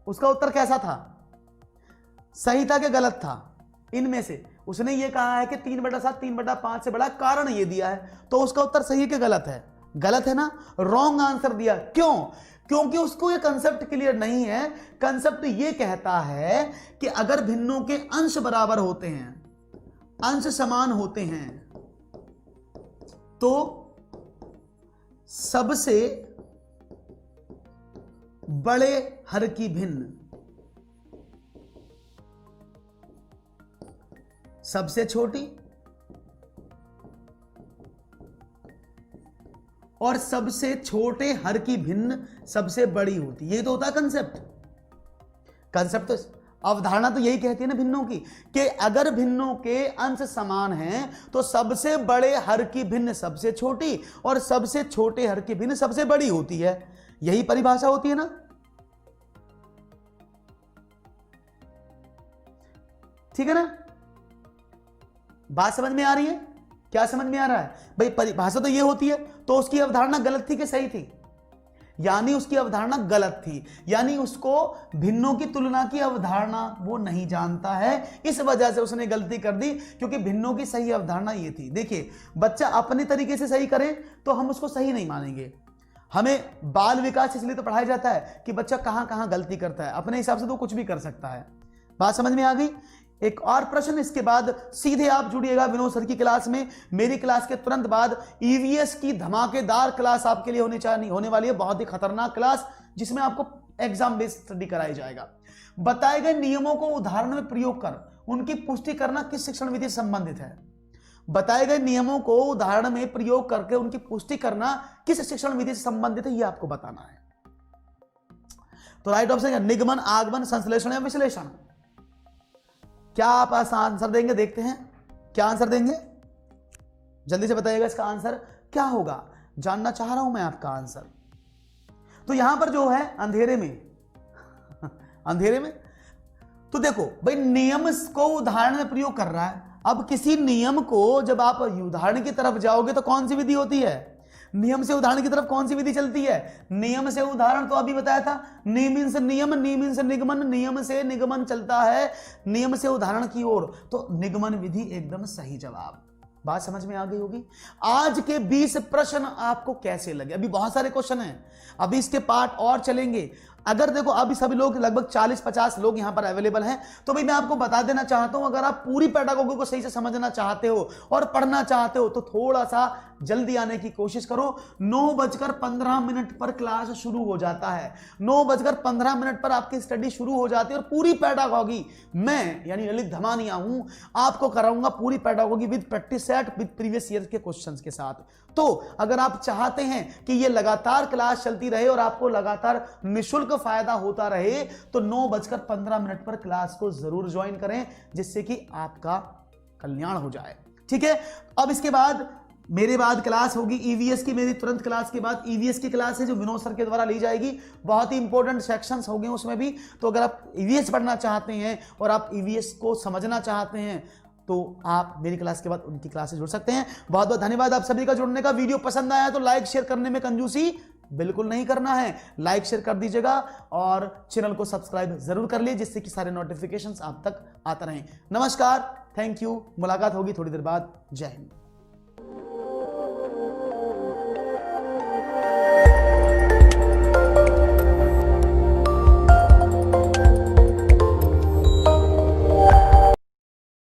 उसका उत्तर कैसा था? सही था कि गलत था? इनमें से उसने ये कहा है कि 3/7 3/5 से बड़ा, कारण ये दिया है, तो उसका उत्तर सही है कि गलत है? गलत है ना, रॉन्ग आंसर दिया। क्यों? क्योंकि उसको ये कंसेप्ट क्लियर नहीं है। कंसेप्ट ये कहता है कि अगर भिन्नों के अंश बराबर होते हैं, अंश समान होते हैं, तो सबसे बड़े हर की भिन्न सबसे छोटी और सबसे छोटे हर की भिन्न सबसे बड़ी होती। ये तो होता है कंसेप्ट। कंसेप्ट तो अवधारणा तो यही कहती है ना भिन्नों की, कि अगर भिन्नों के अंश समान हैं तो सबसे बड़े हर की भिन्न सबसे छोटी और सबसे छोटे हर की भिन्न सबसे बड़ी होती है। यही परिभाषा होती है ना। ठीक है ना, बात समझ में आ रही है? क्या समझ में आ रहा है भाई? परिभाषा तो ये होती है, तो उसकी अवधारणा गलत थी कि सही थी? यानी उसकी अवधारणा गलत थी, यानी उसको भिन्नों की तुलना की अवधारणा वो नहीं जानता है, इस वजह से उसने गलती कर दी, क्योंकि भिन्नों की सही अवधारणा ये थी। देखिए, बच्चा अपने तरीके से सही करे तो हम उसको सही नहीं मानेंगे। हमें बाल विकास इसलिए तो पढ़ाया जाता है कि बच्चा कहां कहां गलती करता है, अपने हिसाब से तो कुछ भी कर सकता है। बात समझ में आ गई? एक और प्रश्न, इसके बाद सीधे आप जुड़िएगा विनोद सर की क्लास में। मेरी क्लास के तुरंत बाद ईवीएस की धमाकेदार क्लास आपके लिए होने वाली है, बहुत ही खतरनाक क्लास, जिसमें आपको एग्जाम बेस्ड स्टडी कराया जाएगा। बताए गए नियमों को उदाहरण में प्रयोग कर उनकी पुष्टि करना किस शिक्षण विधि से संबंधित है? बताए गए नियमों को उदाहरण में प्रयोग करके उनकी पुष्टि करना किस शिक्षण विधि से संबंधित है, यह आपको बताना है। तो राइट ऑप्शन है निगमन, आगमन, संश्लेषण या विश्लेषण। क्या आप आंसर देंगे? देखते हैं क्या आंसर देंगे, जल्दी से बताइएगा इसका आंसर क्या होगा, जानना चाह रहा हूं मैं आपका आंसर। तो यहां पर जो है अंधेरे में अंधेरे में, तो देखो भाई नियम को उदाहरण में प्रयोग कर रहा है। अब किसी नियम को जब आप उदाहरण की तरफ जाओगे तो कौन सी विधि होती है? नियम से उदाहरण की तरफ कौन सी विधि चलती है? नियम से उदाहरण तो अभी बताया था, नियम से नियम, नियम से निगमन, नियम से निगमन चलता है नियम से उदाहरण की ओर, तो निगमन विधि एकदम सही जवाब। बात समझ में आ गई होगी। आज के 20 प्रश्न आपको कैसे लगे? अभी बहुत सारे क्वेश्चन हैं, अभी इसके पार्ट और चलेंगे। अगर देखो अभी सभी लोग लगभग 40-50 लोग यहां पर अवेलेबल हैं, तो भाई मैं आपको बता देना चाहता हूं, अगर आप पूरी पेडागोगी को सही से समझना चाहते हो और पढ़ना चाहते हो तो थोड़ा सा जल्दी आने की कोशिश करो। 9:15 पर क्लास शुरू हो जाता है, 9:15 पर आपकी स्टडी शुरू हो जाती है और पूरी पेडागोगी मैं यानी ललित धमानिया हूं आपको कराऊंगा, पूरी pedagogy with practice set, with previous year के क्वेश्चंस के साथ। तो अगर आप चाहते हैं कि ये लगातार क्लास चलती रहे और आपको लगातार निःशुल्क फायदा होता रहे, तो 9:15 पर क्लास को जरूर ज्वाइन करें, जिससे कि आपका कल्याण हो जाए। ठीक है, अब इसके बाद मेरे बाद क्लास होगी ईवीएस की, मेरी तुरंत क्लास के बाद ईवीएस की क्लास है जो विनोद सर के द्वारा ली जाएगी। बहुत ही इंपॉर्टेंट सेक्शंस होंगे उसमें भी, तो अगर आप ईवीएस पढ़ना चाहते हैं और आप ईवीएस को समझना चाहते हैं तो आप मेरी क्लास के बाद उनकी क्लास से जुड़ सकते हैं। बहुत बहुत धन्यवाद आप सभी का जुड़ने का। वीडियो पसंद आया तो लाइक शेयर करने में कंजूसी बिल्कुल नहीं करना है, लाइक शेयर कर दीजिएगा और चैनल को सब्सक्राइब जरूर कर लीजिए, जिससे कि सारे नोटिफिकेशंस आप तक आते रहें। नमस्कार, थैंक यू, मुलाकात होगी थोड़ी देर बाद। जय हिंद।